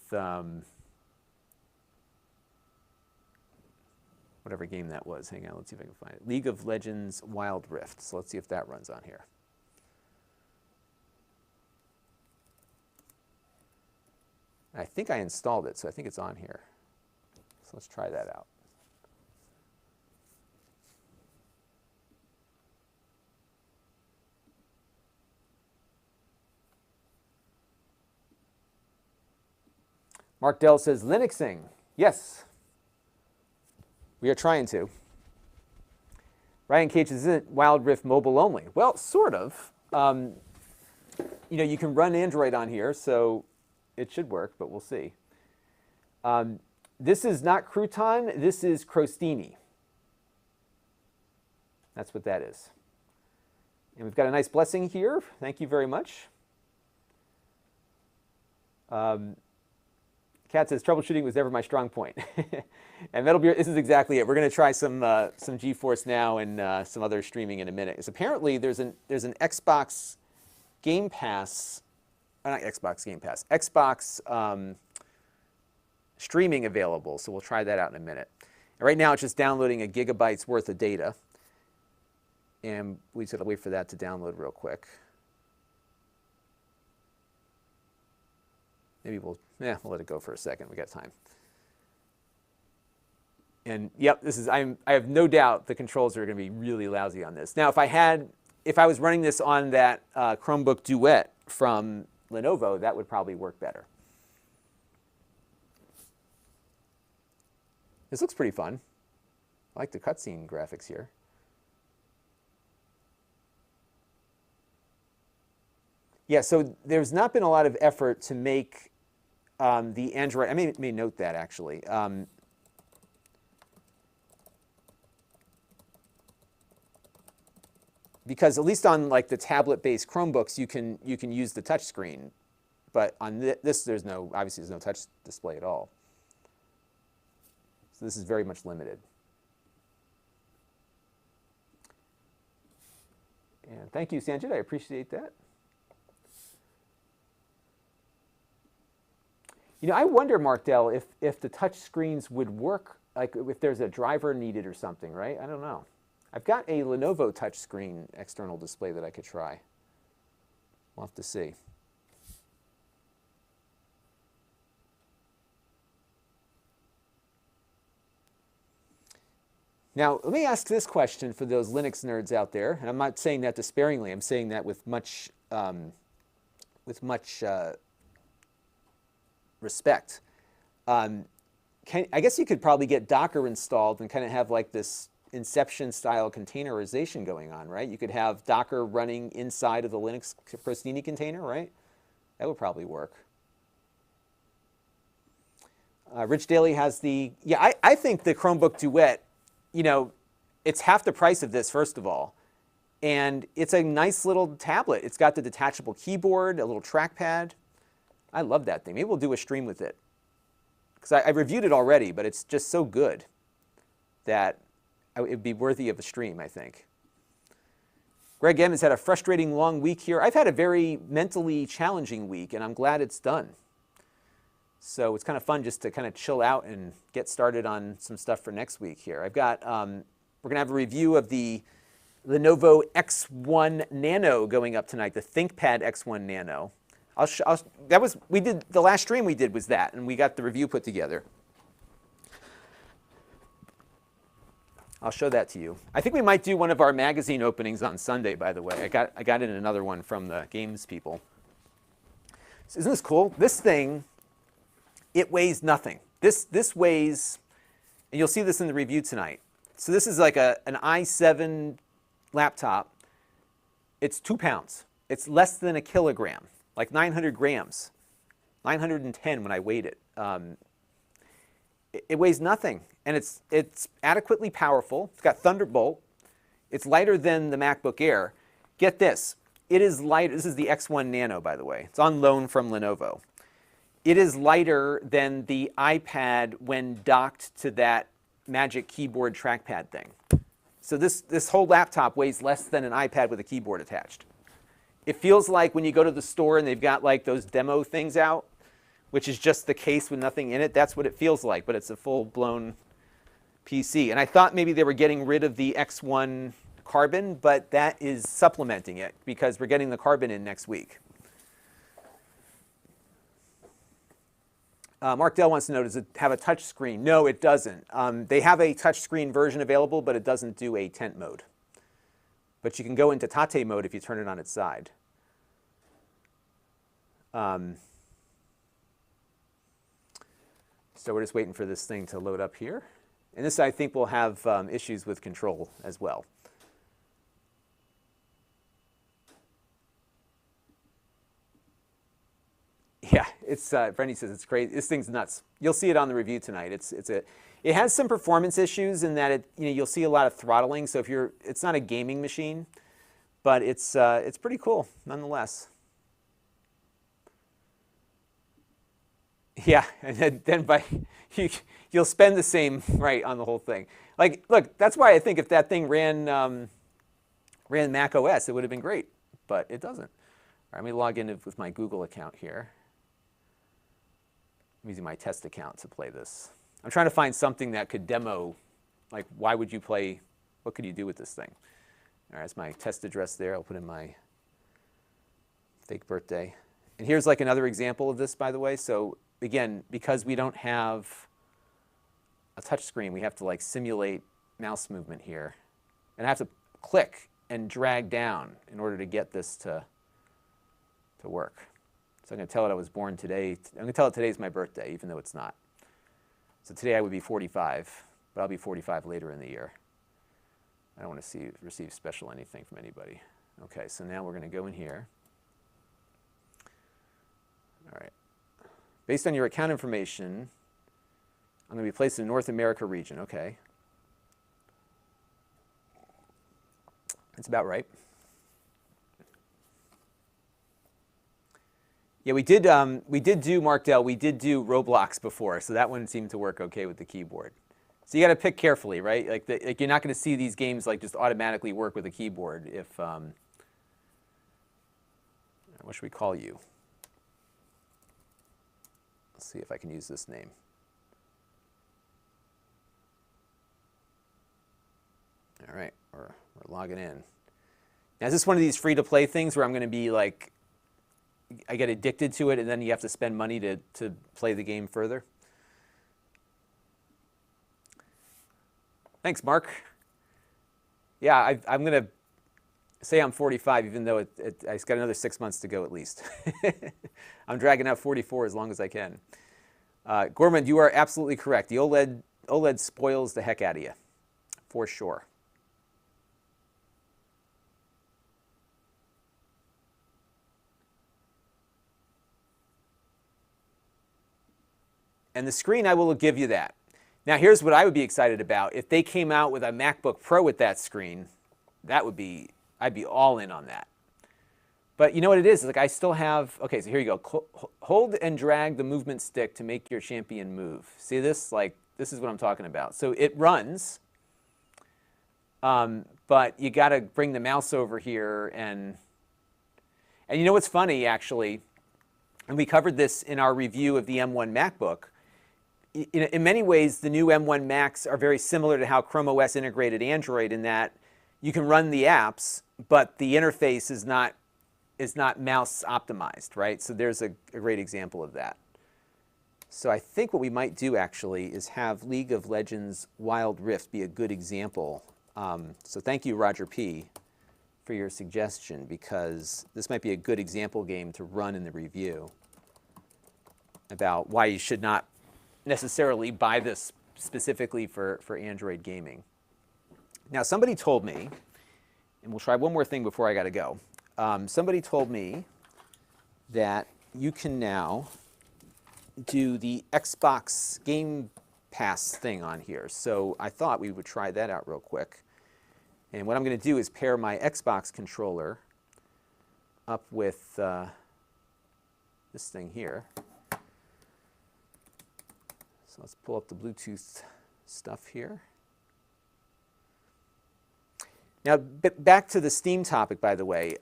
whatever game that was. Hang on, let's see if I can find it. League of Legends Wild Rift. So let's see if that runs on here. I think I installed it, so I think it's on here. So let's try that out. Mark Dell says, Linuxing. Yes, we are trying to. Ryan Cage says, isn't Wild Rift mobile only? Well, sort of. You know, you can run Android on here, so it should work, but we'll see. This is not Crouton, this is Crostini. That's what that is. And we've got a nice blessing here. Thank you very much. Kat says, troubleshooting was never my strong point. And Metal Beer, this is exactly it. We're going to try some GeForce Now and some other streaming in a minute. It's apparently there's an Xbox Game Pass, not Xbox Game Pass, Xbox streaming available, so we'll try that out in a minute. And right now it's just downloading a gigabyte's worth of data, and we just got to wait for that to download real quick. Maybe we'll let it go for a second. We got time. And yep, I have no doubt the controls are going to be really lousy on this. Now, if I was running this on that Chromebook Duet from Lenovo, that would probably work better. This looks pretty fun. I like the cutscene graphics here. Yeah, so there's not been a lot of effort to make the Android, I may note that actually. Because at least on like the tablet-based Chromebooks, you can use the touch screen, but on this obviously there's no touch display at all. So this is very much limited. And thank you, Sanjit. I appreciate that. You know, I wonder, Mark Dell, if the touch screens would work, like if there's a driver needed or something, right? I don't know. I've got a Lenovo touchscreen external display that I could try. We'll have to see. Now, let me ask this question for those Linux nerds out there, and I'm not saying that despairingly. I'm saying that with much respect. I guess you could probably get Docker installed and kind of have like this Inception-style containerization going on, right? You could have Docker running inside of the Linux Prostini container, right? That would probably work. Rich Daly has I think the Chromebook Duet, you know, it's half the price of this, first of all. And it's a nice little tablet. It's got the detachable keyboard, a little trackpad. I love that thing. Maybe we'll do a stream with it. Because I reviewed it already, but it's just so good that it would be worthy of a stream, I think. Greg M has had a frustrating long week here. I've had a very mentally challenging week, and I'm glad it's done. So it's kind of fun just to kind of chill out and get started on some stuff for next week here. I've got, we're going to have a review of the Lenovo X1 Nano going up tonight, the ThinkPad X1 Nano. The last stream we did was that, and we got the review put together. I'll show that to you. I think we might do one of our magazine openings on Sunday, by the way. I got in another one from the games people. So isn't this cool? This thing, it weighs nothing. This weighs, and you'll see this in the review tonight. So this is like an i7 laptop. It's 2 pounds. It's less than a kilogram, like 900 grams, 910 when I weighed it. It weighs nothing, and it's adequately powerful. It's got Thunderbolt. It's lighter than the MacBook Air. Get this. It is light. This is the X1 Nano, by the way. It's on loan from Lenovo. It is lighter than the iPad when docked to that Magic Keyboard trackpad thing. So this whole laptop weighs less than an iPad with a keyboard attached. It feels like when you go to the store and they've got like those demo things out, which is just the case with nothing in it. That's what it feels like, but it's a full-blown PC. And I thought maybe they were getting rid of the X1 Carbon, but that is supplementing it because we're getting the Carbon in next week. Mark Dell wants to know, does it have a touch screen? No, it doesn't. They have a touch screen version available, but it doesn't do a tent mode. But you can go into Tate mode if you turn it on its side. So we're just waiting for this thing to load up here. And this, I think, will have issues with control as well. Yeah, Brendy says it's crazy. This thing's nuts. You'll see it on the review tonight. It has some performance issues in that you'll see a lot of throttling. So it's not a gaming machine, but it's pretty cool nonetheless. Yeah, and then you'll spend the same right on the whole thing. Like, look, that's why I think if that thing ran Mac OS, it would have been great, but it doesn't. All right, let me log in with my Google account here. I'm using my test account to play this. I'm trying to find something that could demo, like why would you play, what could you do with this thing? All right, that's my test address there. I'll put in my fake birthday. And here's like another example of this, by the way. So again, because we don't have a touch screen, we have to like simulate mouse movement here. And I have to click and drag down in order to get this to work. So I'm going to tell it I was born today. I'm going to tell it today's my birthday, even though it's not. So today I would be 45, but I'll be 45 later in the year. I don't want to receive special anything from anybody. Okay, so now we're going to go in here. All right. Based on your account information, I'm going to be placed in the North America region. Okay. That's about right. Yeah, we did do, Mark Dell, we did do Roblox before, so that one seemed to work okay with the keyboard. So you got to pick carefully, right? Like you're not going to see these games like just automatically work with a keyboard if, what should we call you? Let's see if I can use this name. All right, we're logging in. Now, is this one of these free-to-play things where I'm going to be like, I get addicted to it and then you have to spend money to play the game further? Thanks, Mark. Yeah, I'm going to say I'm 45, even though I've got another 6 months to go at least. I'm dragging out 44 as long as I can. Gorman, you are absolutely correct. The OLED spoils the heck out of you, for sure. And the screen, I will give you that. Now, here's what I would be excited about. If they came out with a MacBook Pro with that screen, I'd be all in on that. But you know what it is? Like I still have, okay, so here you go. Hold and drag the movement stick to make your champion move. See this? Like, this is what I'm talking about. So it runs, but you got to bring the mouse over here. And you know what's funny, actually? And we covered this in our review of the M1 MacBook. In many ways, the new M1 Macs are very similar to how Chrome OS integrated Android in that you can run the apps, but the interface is not mouse optimized, right? So there's a great example of that. So I think what we might do actually is have League of Legends Wild Rift be a good example. So thank you, Roger P., for your suggestion, because this might be a good example game to run in the review about why you should not necessarily buy this specifically for Android gaming. Now, somebody told me, and we'll try one more thing before I got to go. Somebody told me that you can now do the Xbox Game Pass thing on here. So I thought we would try that out real quick. And what I'm going to do is pair my Xbox controller up with this thing here. So let's pull up the Bluetooth stuff here. Now, back to the Steam topic, by the way.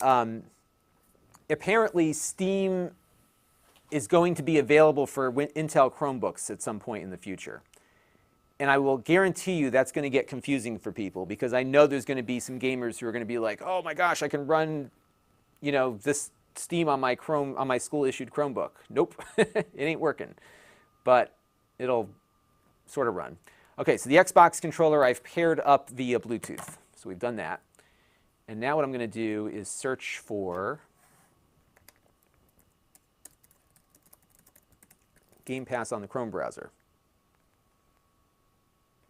Apparently, Steam is going to be available for Intel Chromebooks at some point in the future. And I will guarantee you that's going to get confusing for people, because I know there's going to be some gamers who are going to be like, oh my gosh, I can run, you know, this Steam on my school-issued Chromebook. Nope, it ain't working. But it'll sort of run. Okay, so the Xbox controller I've paired up via Bluetooth. So we've done that. And now what I'm going to do is search for Game Pass on the Chrome browser.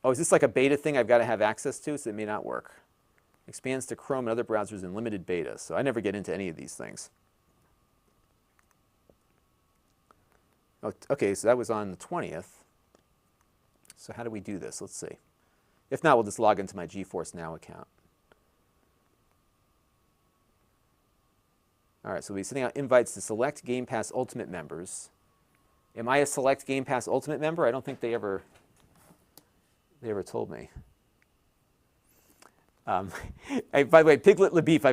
Oh, is this like a beta thing I've got to have access to? So it may not work. Expands to Chrome and other browsers in limited beta. So I never get into any of these things. Oh, okay, so that was on the 20th. So how do we do this? Let's see. If not, we'll just log into my GeForce Now account. All right, so we'll be sending out invites to select Game Pass Ultimate members. Am I a select Game Pass Ultimate member? I don't think they ever told me. By the way, Piglet LaBeef,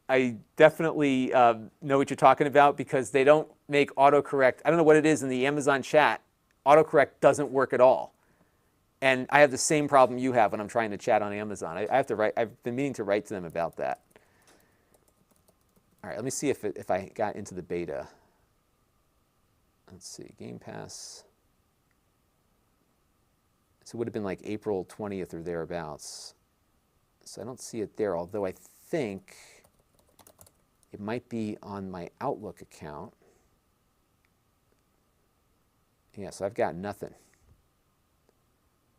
I definitely know what you're talking about because they don't make autocorrect. I don't know what it is in the Amazon chat. Autocorrect doesn't work at all. And I have the same problem you have when I'm trying to chat on Amazon. I have to write. I've been meaning to write to them about that. All right, let me see if I got into the beta. Let's see, Game Pass. So it would have been like April 20th or thereabouts. So I don't see it there, although I think it might be on my Outlook account. Yeah, so I've got nothing.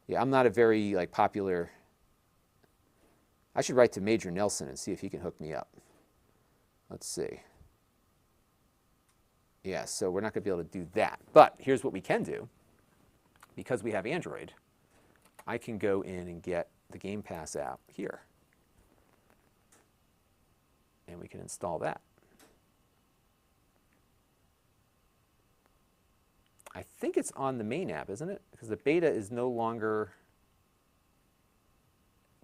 Yeah, I'm not a very popular. I should write to Major Nelson and see if he can hook me up. Let's see. Yeah, so we're not going to be able to do that. But here's what we can do. Because we have Android, I can go in and get the Game Pass app here. And we can install that. I think it's on the main app, isn't it? Because the beta is no longer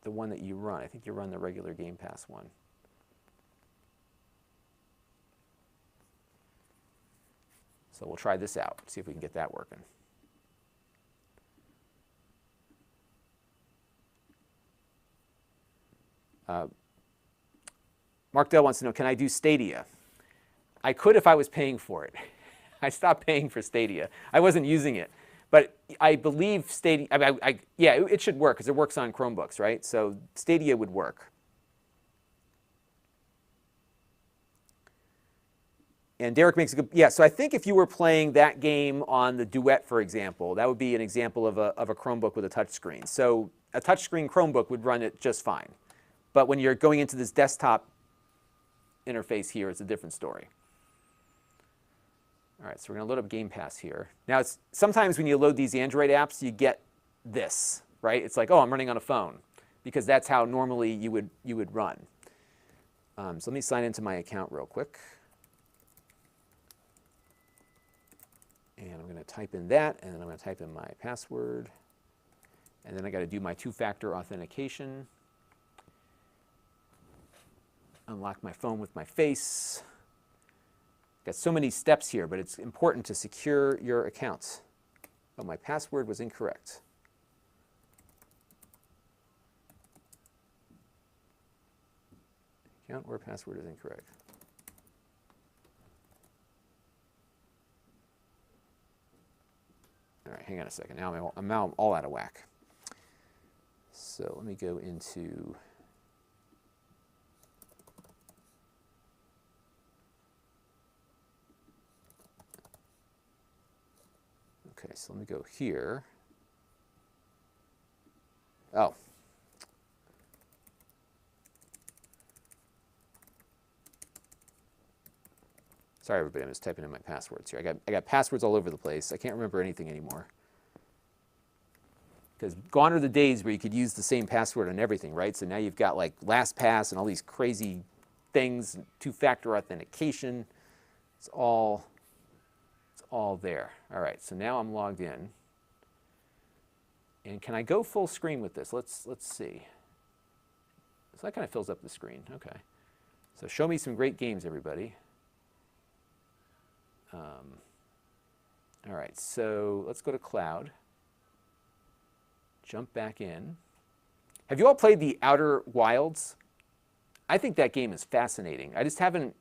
the one that you run. I think you run the regular Game Pass one. So we'll try this out, see if we can get that working. Mark Dell wants to know, can I do Stadia? I could if I was paying for it. I stopped paying for Stadia. I wasn't using it. But I believe Stadia, yeah, it should work because it works on Chromebooks, right? So Stadia would work. And Derek makes a good, yeah, so I think if you were playing that game on the Duet, for example, that would be an example of a Chromebook with a touchscreen. So a touchscreen Chromebook would run it just fine. But when you're going into this desktop interface here, it's a different story. All right, so we're going to load up Game Pass here. Now, sometimes when you load these Android apps, you get this, right? It's like, oh, I'm running on a phone, because that's how normally you would run. So let me sign into my account real quick. And I'm going to type in that, and then I'm going to type in my password. And then I got to do my two-factor authentication. Unlock my phone with my face. Got so many steps here, but it's important to secure your accounts. Oh, my password was incorrect. Account or password is incorrect. All right, hang on a second. Now I'm all out of whack. So let me go into. Okay, so let me go here. Oh. Sorry, everybody, I'm just typing in my passwords here. I got passwords all over the place. I can't remember anything anymore. Because gone are the days where you could use the same password on everything, right? So now you've got like LastPass and all these crazy things, two-factor authentication. It's all there. All right, so now I'm logged in. And can I go full screen with this? Let's see. So that kind of fills up the screen. Okay. So show me some great games, everybody. All right, so let's go to cloud. Jump back in. Have you all played the Outer Wilds? I think that game is fascinating. I just don't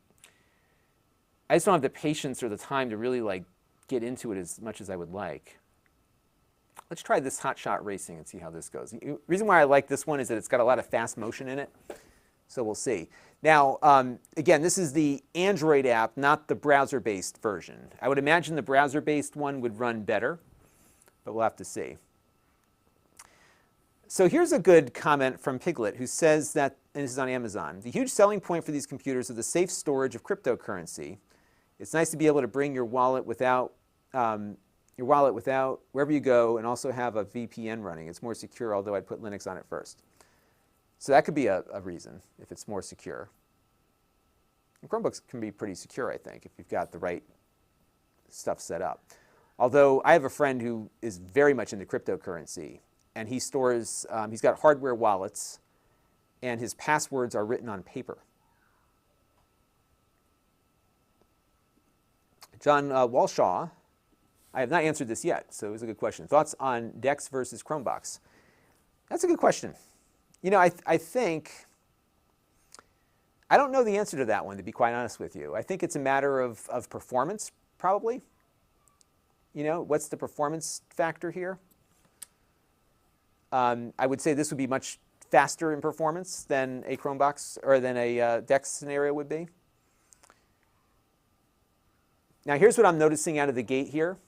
have the patience or the time to really get into it as much as I would like. Let's try this Hot Shot Racing and see how this goes. The reason why I like this one is that it's got a lot of fast motion in it. So we'll see. Now, again, this is the Android app, not the browser-based version. I would imagine the browser-based one would run better, but we'll have to see. So here's a good comment from Piglet, who says that, and this is on Amazon, the huge selling point for these computers is the safe storage of cryptocurrency. It's nice to be able to bring your wallet without wherever you go, and also have a VPN running. It's more secure, although I'd put Linux on it first. So that could be a reason, if it's more secure. And Chromebooks can be pretty secure, I think, if you've got the right stuff set up. Although I have a friend who is very much into cryptocurrency, and he stores, he's got hardware wallets, and his passwords are written on paper. John Walshaw, I have not answered this yet, so it was a good question. Thoughts on DeX versus Chromebox? That's a good question. You know, I think, I don't know the answer to that one, to be quite honest with you. I think it's a matter of performance, probably. You know, what's the performance factor here? I would say this would be much faster in performance than a Chromebox or than a DeX scenario would be. Now here's what I'm noticing out of the gate here.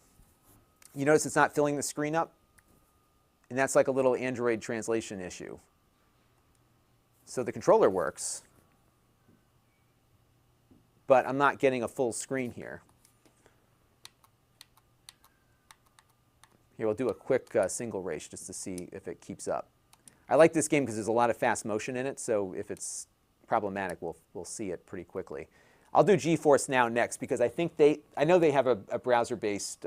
You notice it's not filling the screen up, and that's like a little Android translation issue. So the controller works, but I'm not getting a full screen here. Here, we'll do a quick single race just to see if it keeps up. I like this game because there's a lot of fast motion in it, so if it's problematic, we'll see it pretty quickly. I'll do GeForce Now next because I think I know they have a browser-based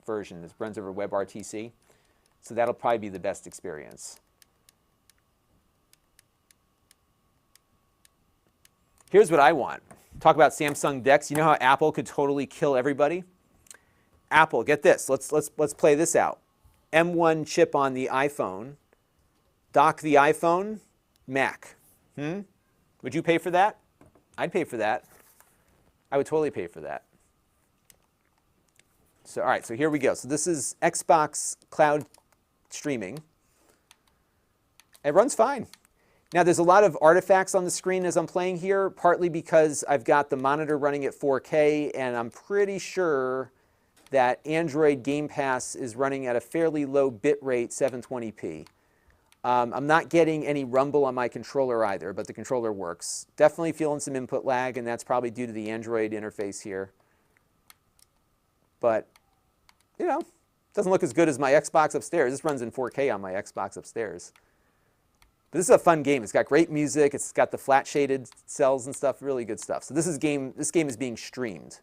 version that runs over WebRTC, so that'll probably be the best experience. Here's what I want. Talk about Samsung DeX. You know how Apple could totally kill everybody? Apple, get this. Let's play this out. M1 chip on the iPhone. Dock the iPhone, Mac. Would you pay for that? I'd pay for that. I would totally pay for that. So, all right, so here we go. So this is Xbox Cloud streaming. It runs fine. Now, there's a lot of artifacts on the screen as I'm playing here, partly because I've got the monitor running at 4K, and I'm pretty sure that Android Game Pass is running at a fairly low bit rate, 720p. I'm not getting any rumble on my controller either, but the controller works. Definitely feeling some input lag, and that's probably due to the Android interface here. But, you know, doesn't look as good as my Xbox upstairs. This runs in 4K on my Xbox upstairs. But this is a fun game. It's got great music. It's got the flat shaded cells and stuff. Really good stuff. So this game is being streamed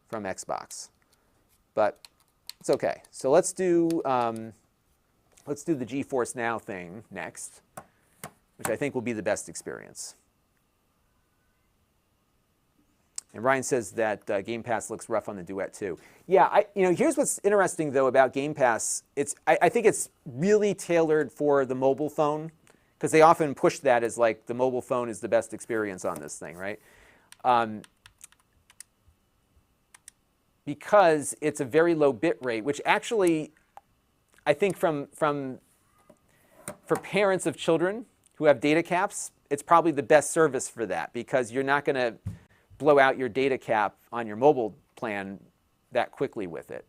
from Xbox, but it's okay. So let's do the GeForce Now thing next, which I think will be the best experience. And Ryan says that Game Pass looks rough on the Duet too. Yeah, here's what's interesting though about Game Pass. I think it's really tailored for the mobile phone, because they often push that as like the mobile phone is the best experience on this thing, right? Because it's a very low bit rate, which actually, I think for parents of children who have data caps, it's probably the best service for that, because you're not going to blow out your data cap on your mobile plan that quickly with it.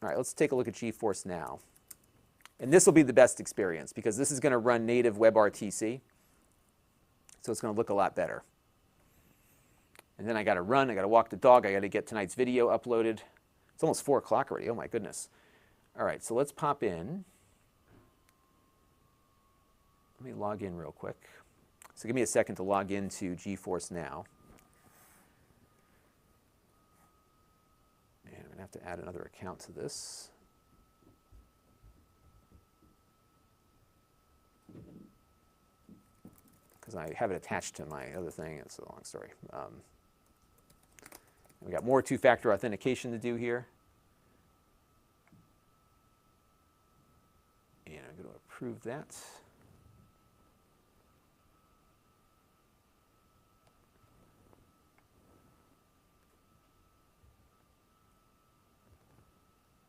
All right, let's take a look at GeForce Now. And this will be the best experience because this is going to run native WebRTC, so it's going to look a lot better. And then I got to run, I got to walk the dog, I got to get tonight's video uploaded. It's almost 4 o'clock already, oh my goodness. All right, so let's pop in. Let me log in real quick. So give me a second to log into GeForce Now. And I'm going to have to add another account to this. Because I have it attached to my other thing. It's a long story. We got more two-factor authentication to do here. And I'm going to approve that.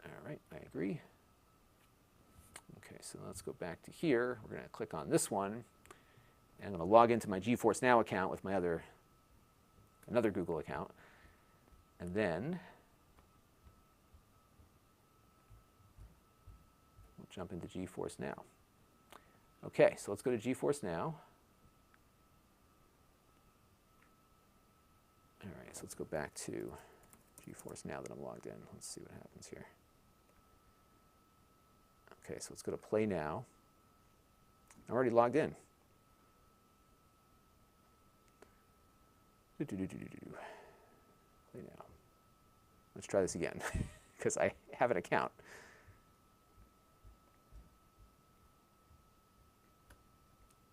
All right, I agree. Okay, so let's go back to here. We're going to click on this one. And I'm going to log into my GeForce Now account with my another Google account. And then we'll jump into GeForce Now. Okay, so let's go to GeForce Now. All right, so let's go back to GeForce Now that I'm logged in. Let's see what happens here. Okay, so let's go to Play Now. I'm already logged in. Play Now. Let's try this again, because I have an account.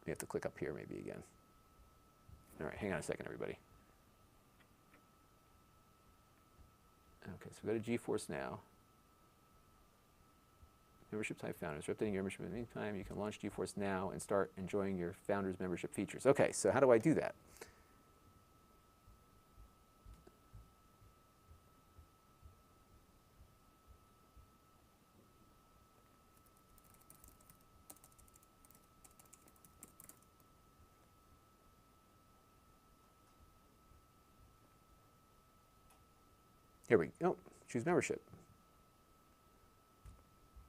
We have to click up here maybe again. All right, hang on a second, everybody. Okay, so we go to GeForce Now. Membership type founders. For updating your membership at any time, you can launch GeForce Now and start enjoying your founders membership features. Okay, so how do I do that? Here we go. Choose membership.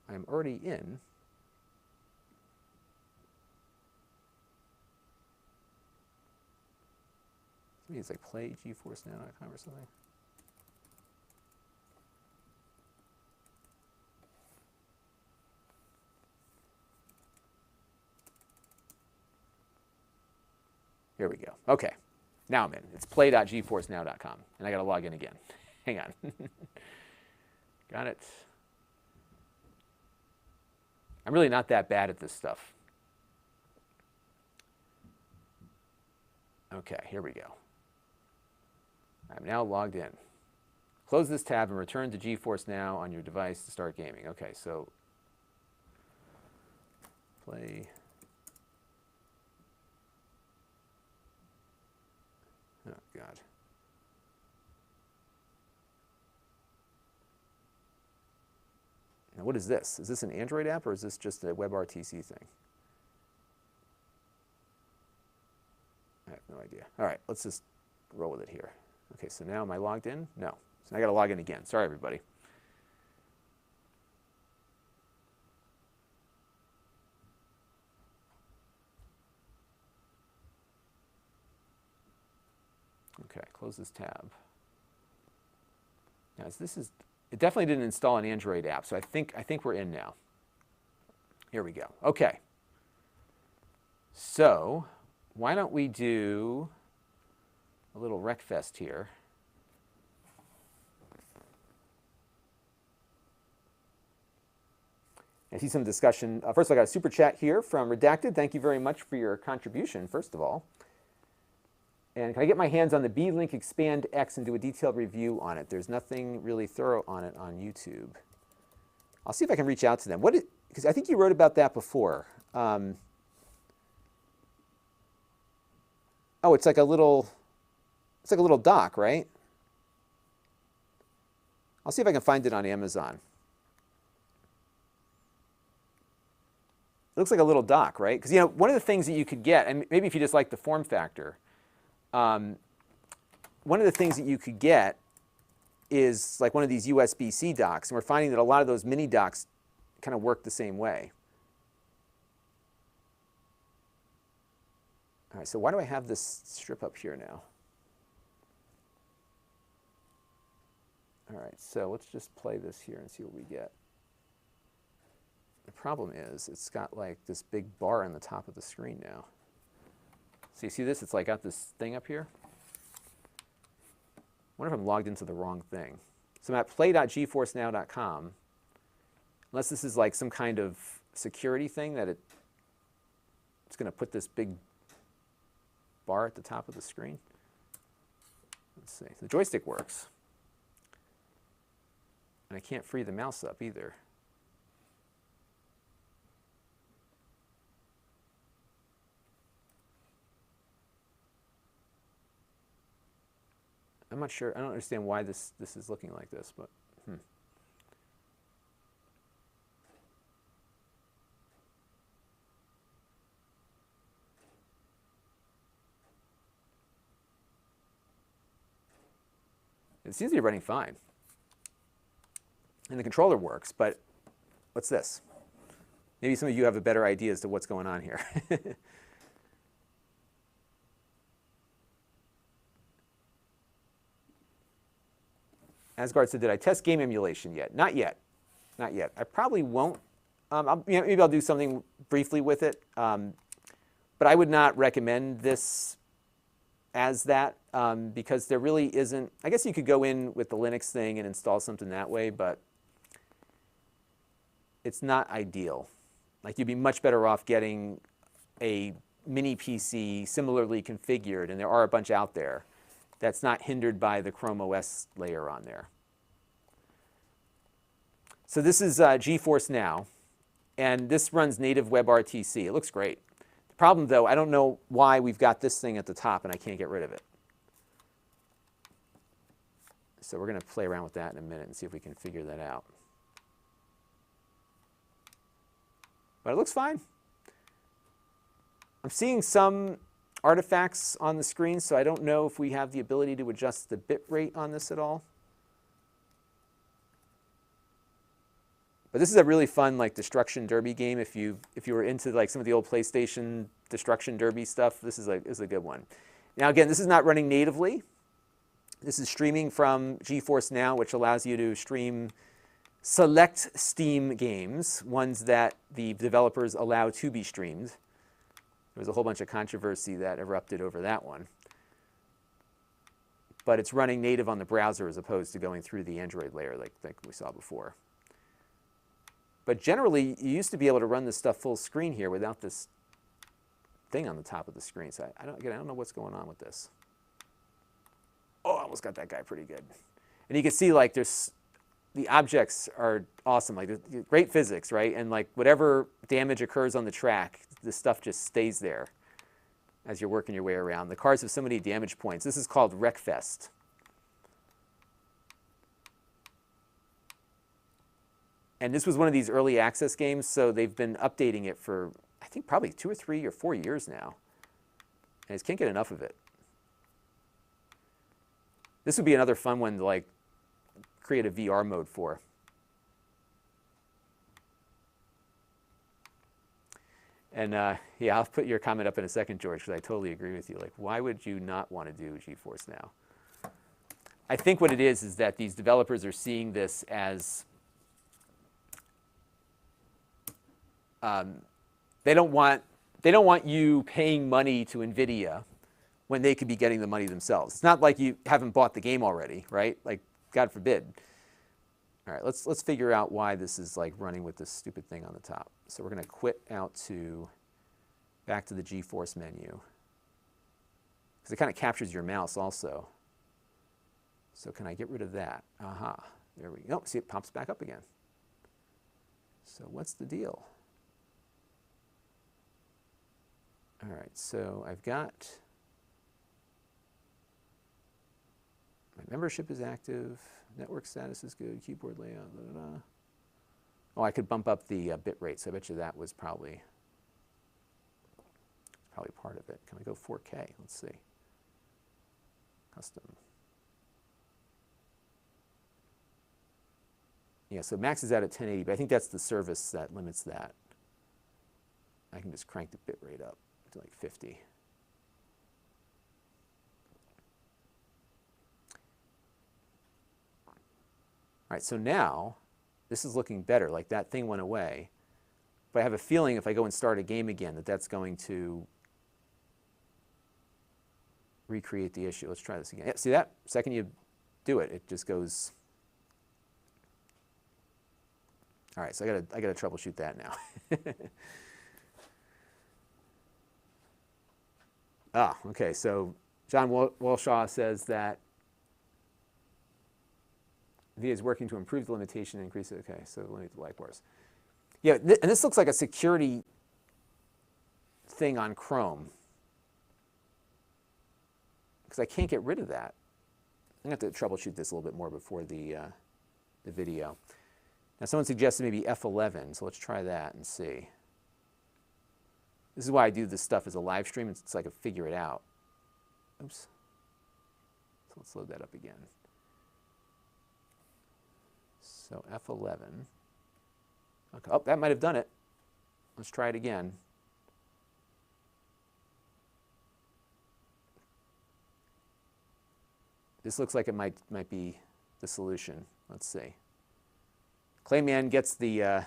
I'm already in. Maybe it's like playgeforcenow.com or something. Here we go. Okay. Now I'm in. It's play.geforcenow.com. And I got to log in again. Hang on. Got it. I'm really not that bad at this stuff. Okay, here we go. I'm now logged in. Close this tab and return to GeForce Now on your device to start gaming. Okay, so play. Oh, God. Now, what is this? Is this an Android app or is this just a WebRTC thing? I have no idea. All right, let's just roll with it here. Okay, so now am I logged in? No. So I got to log in again. Sorry, everybody. Okay, close this tab. Now, it definitely didn't install an Android app, so I think we're in now. Here we go. Okay. So why don't we do a little RecFest here. I see some discussion. First of all, I got a super chat here from Redacted. Thank you very much for your contribution, first of all. And can I get my hands on the B-Link Expand X and do a detailed review on it? There's nothing really thorough on it on YouTube. I'll see if I can reach out to them. Because I think you wrote about that before. Oh, it's like a little dock, right? I'll see if I can find it on Amazon. It looks like a little dock, right? Because one of the things that you could get, and maybe if you just like the form factor, one of the things that you could get is like one of these USB-C docks, and we're finding that a lot of those mini docks kind of work the same way. All right, so why do I have this strip up here now? All right, so let's just play this here and see what we get. The problem is it's got like this big bar on the top of the screen now. So you see this? It's like got this thing up here. I wonder if I'm logged into the wrong thing. So I'm at play.geforcenow.com. Unless this is like some kind of security thing that it's going to put this big bar at the top of the screen. Let's see. The joystick works. And I can't free the mouse up either. I'm not sure. I don't understand why this is looking like this, but it seems to be running fine. And the controller works, but what's this? Maybe some of you have a better idea as to what's going on here. Asgard said, did I test game emulation yet? Not yet. Not yet. I probably won't. Maybe I'll do something briefly with it. But I would not recommend this as that because there really isn't. I guess you could go in with the Linux thing and install something that way, but it's not ideal. Like you'd be much better off getting a mini PC similarly configured, and there are a bunch out there, that's not hindered by the Chrome OS layer on there. So this is GeForce Now, and this runs native WebRTC. It looks great. The problem, though, I don't know why we've got this thing at the top and I can't get rid of it. So we're going to play around with that in a minute and see if we can figure that out. But it looks fine. I'm seeing some artifacts on the screen, so I don't know if we have the ability to adjust the bit rate on this at all. But this is a really fun like Destruction Derby game. If you were into like some of the old PlayStation Destruction Derby stuff, this is a good one. Now again, this is not running natively. This is streaming from GeForce Now, which allows you to stream select Steam games, ones that the developers allow to be streamed. There was a whole bunch of controversy that erupted over that one. But it's running native on the browser as opposed to going through the Android layer like we saw before. But generally, you used to be able to run this stuff full screen here without this thing on the top of the screen. So I don't know what's going on with this. Oh, I almost got that guy pretty good. And you can see like the objects are awesome, like great physics, right? And like whatever damage occurs on the track, this stuff just stays there as you're working your way around. The cars have so many damage points. This is called Wreckfest. And this was one of these early access games, so they've been updating it for, I think, probably 2 or 3 or 4 years now. And I just can't get enough of it. This would be another fun one to like create a VR mode for. And yeah, I'll put your comment up in a second, George, because I totally agree with you. Like, why would you not want to do GeForce Now? I think what it is that these developers are seeing this as they don't want you paying money to NVIDIA when they could be getting the money themselves. It's not like you haven't bought the game already, right? Like, God forbid. All right, let's figure out why this is like running with this stupid thing on the top. So we're going to quit out to back to the GeForce menu because it kind of captures your mouse also. So can I get rid of that? Aha, there we go. See, it pops back up again. So what's the deal? All right, so I've got my membership is active, network status is good, keyboard layout, da, da, da. Oh, I could bump up the bit rate, so I bet you that was probably part of it. Can we go 4K? Let's see. Custom. Yeah, so max is out at 1080, but I think that's the service that limits that. I can just crank the bit rate up to like 50. All right, so now this is looking better. Like that thing went away. But I have a feeling if I go and start a game again that that's going to recreate the issue. Let's try this again. Yeah, see that? Second you do it, it just goes. All right, so I gotta troubleshoot that now. Okay, so John Walshaw says that NVIDIA is working to improve the limitation and increase it. Okay, so limit the light bars. Yeah, and this looks like a security thing on Chrome because I can't get rid of that. I'm going to have to troubleshoot this a little bit more before the video. Now, someone suggested maybe F11, so let's try that and see. This is why I do this stuff as a live stream. It's so I can figure it out. Oops. So let's load that up again. So F11. Okay. Oh, that might have done it. Let's try it again. This looks like it might be the solution. Let's see. Clayman gets the,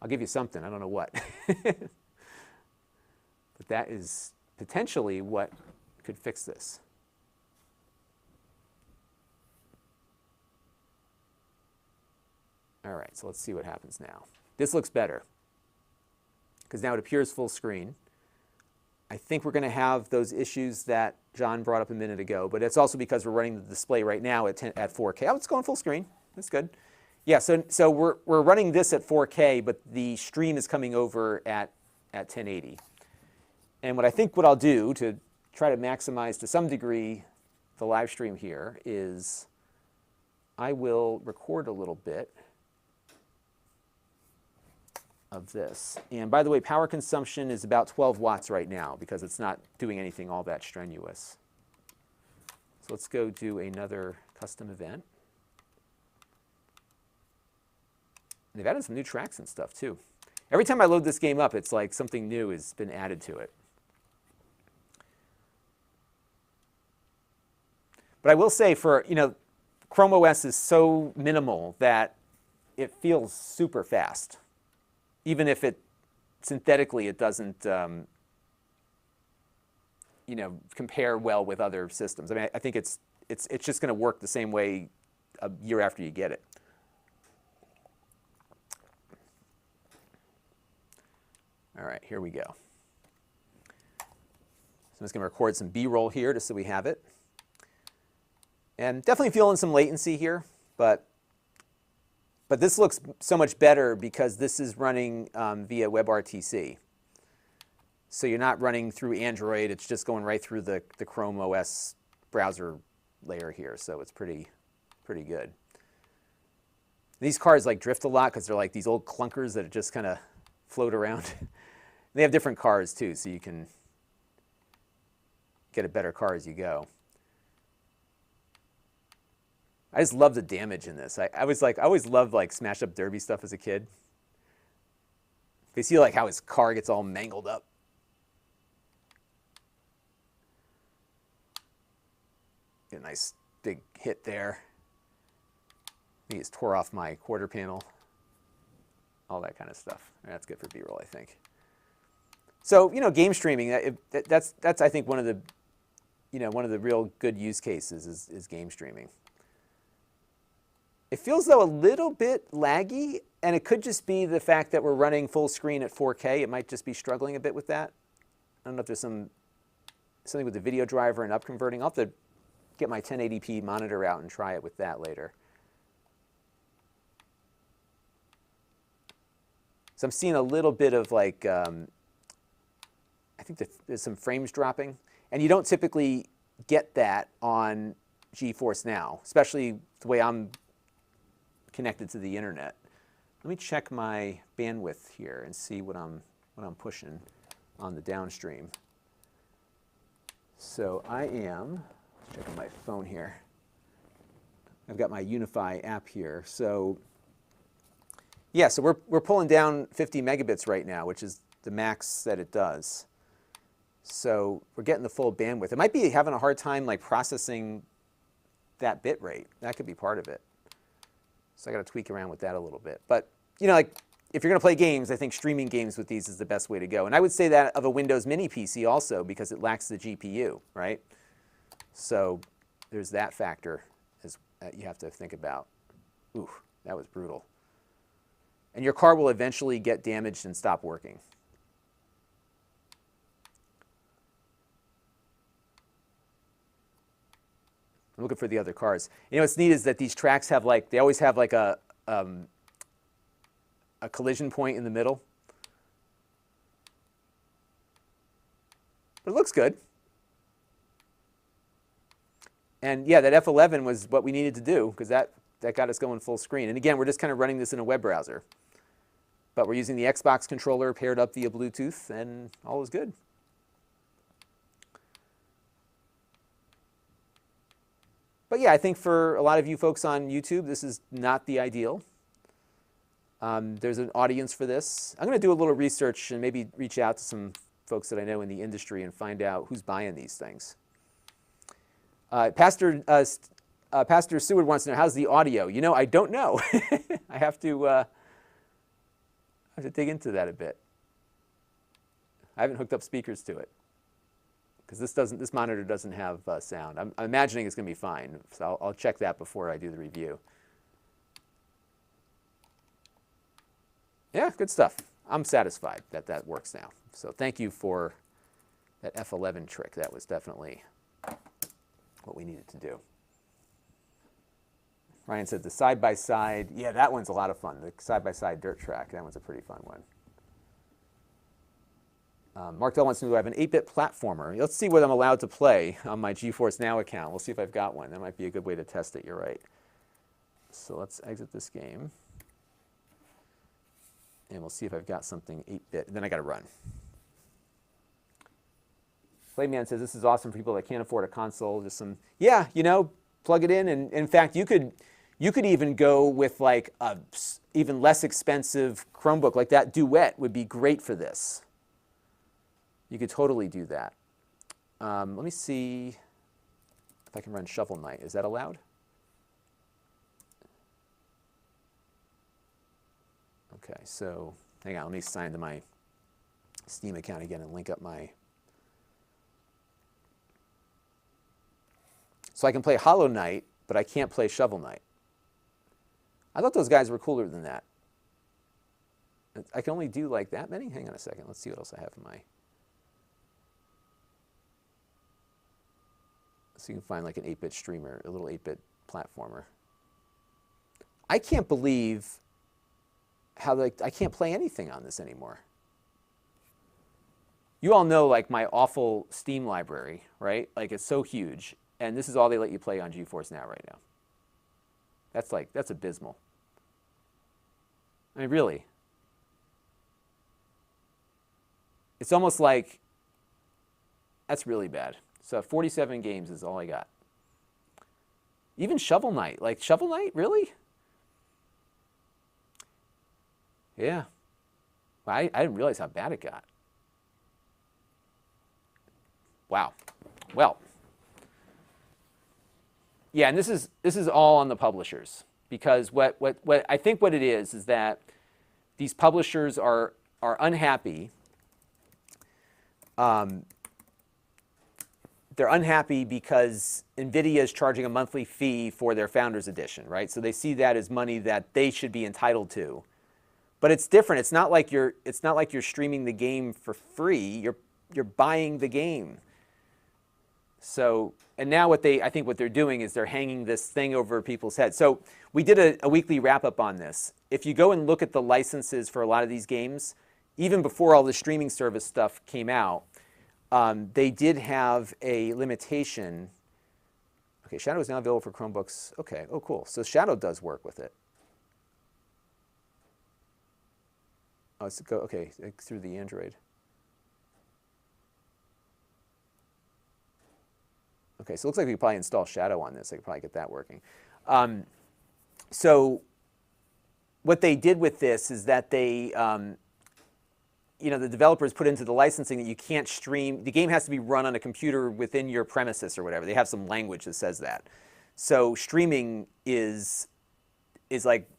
I'll give you something, I don't know what. But that is potentially what could fix this. All right, so let's see what happens now. This looks better because now it appears full screen. I think we're going to have those issues that John brought up a minute ago, but it's also because we're running the display right now at 4K. Oh, it's going full screen. That's good. Yeah, so we're running this at 4K, but the stream is coming over at 1080. And what I'll do to try to maximize to some degree the live stream here is I will record a little bit of this. And by the way, power consumption is about 12 watts right now because it's not doing anything all that strenuous. So let's go do another custom event. And they've added some new tracks and stuff too. Every time I load this game up, it's like something new has been added to it. But I will say Chrome OS is so minimal that it feels super fast. Even if synthetically it doesn't compare well with other systems. I mean, I think it's just going to work the same way a year after you get it. All right, here we go. So I'm just going to record some B-roll here just so we have it. And definitely feeling some latency here, but this looks so much better because this is running via WebRTC. So you're not running through Android, it's just going right through the Chrome OS browser layer here, so it's pretty good. These cars like drift a lot because they're like these old clunkers that just kind of float around. They have different cars too, so you can get a better car as you go. I just love the damage in this. I always loved like smash up derby stuff as a kid. You see like how his car gets all mangled up. Get a nice big hit there. He just tore off my quarter panel. All that kind of stuff. That's good for B-roll, I think. So game streaming. That's I think one of the real good use cases is game streaming. It feels, though, a little bit laggy, and it could just be the fact that we're running full screen at 4K. It might just be struggling a bit with that. I don't know if there's something with the video driver and upconverting. I'll have to get my 1080p monitor out and try it with that later. So I'm seeing a little bit of like, I think there's some frames dropping. And you don't typically get that on GeForce Now, especially the way I'm connected to the internet. Let me check my bandwidth here and see what I'm pushing on the downstream. So I am checking my phone here. I've got my Unify app here. So yeah, so we're pulling down 50 megabits right now, which is the max that it does. So we're getting the full bandwidth. It might be having a hard time like processing that bit rate. That could be part of it. So I got to tweak around with that a little bit. But like if you're going to play games, I think streaming games with these is the best way to go. And I would say that of a Windows Mini PC also because it lacks the GPU, right? So there's that factor that you have to think about. Ooh, that was brutal. And your car will eventually get damaged and stop working. I'm looking for the other cars. What's neat is that these tracks have they always have like a collision point in the middle. But it looks good. And yeah, that F11 was what we needed to do because that got us going full screen. And again, we're just kind of running this in a web browser. But we're using the Xbox controller paired up via Bluetooth, and all is good. But yeah, I think for a lot of you folks on YouTube, this is not the ideal. There's an audience for this. I'm going to do a little research and maybe reach out to some folks that I know in the industry and find out who's buying these things. Pastor Seward wants to know, how's the audio? I don't know. I have to dig into that a bit. I haven't hooked up speakers to it because this monitor doesn't have sound. I'm imagining it's going to be fine, so I'll check that before I do the review. Yeah, good stuff. I'm satisfied that that works now. So thank you for that F11 trick. That was definitely what we needed to do. Ryan said the side-by-side. Yeah, that one's a lot of fun. The side-by-side dirt track. That one's a pretty fun one. Mark Dell wants to know, do I have an 8-bit platformer? Let's see what I'm allowed to play on my GeForce Now account. We'll see if I've got one. That might be a good way to test it. You're right. So let's exit this game. And we'll see if I've got something 8-bit. Then I got to run. Playman says, this is awesome for people that can't afford a console. Just some, yeah, you know, plug it in. And in fact, you could even go with like a even less expensive Chromebook. Like that Duet would be great for this. You could totally do that. Let me see if I can run Shovel Knight. Is that allowed? Okay, so hang on. Let me sign to my Steam account again and link up my... So I can play Hollow Knight, but I can't play Shovel Knight. I thought those guys were cooler than that. I can only do like that many? Hang on a second. Let's see what else I have in my... So you can find like an 8-bit streamer, a little 8-bit platformer. I can't believe how like I can't play anything on this anymore. You all know like my awful Steam library, right? Like it's so huge, and this is all they let you play on GeForce Now right now. That's abysmal. I mean, really. It's almost like that's really bad. So 47 games is all I got. Even Shovel Knight. Like, Shovel Knight? Really? Yeah. Well, I didn't realize how bad it got. Wow. Well. Yeah, and this is all on the publishers. Because what I think what it is that these publishers are unhappy. They're unhappy because NVIDIA is charging a monthly fee for their Founders Edition, right? So they see that as money that they should be entitled to. But it's different. It's not like you're streaming the game for free. You're buying the game. So, and now I think what they're doing is they're hanging this thing over people's heads. So we did a weekly wrap-up on this. If you go and look at the licenses for a lot of these games, even before all the streaming service stuff came out, they did have a limitation. Okay, Shadow is now available for Chromebooks. Okay, oh cool. So Shadow does work with it. Oh, it's okay, through the Android. Okay, so it looks like we could probably install Shadow on this. I could probably get that working. So what they did with this is that they, the developers put into the licensing that you can't stream. The game has to be run on a computer within your premises or whatever. They have some language that says that. So streaming is like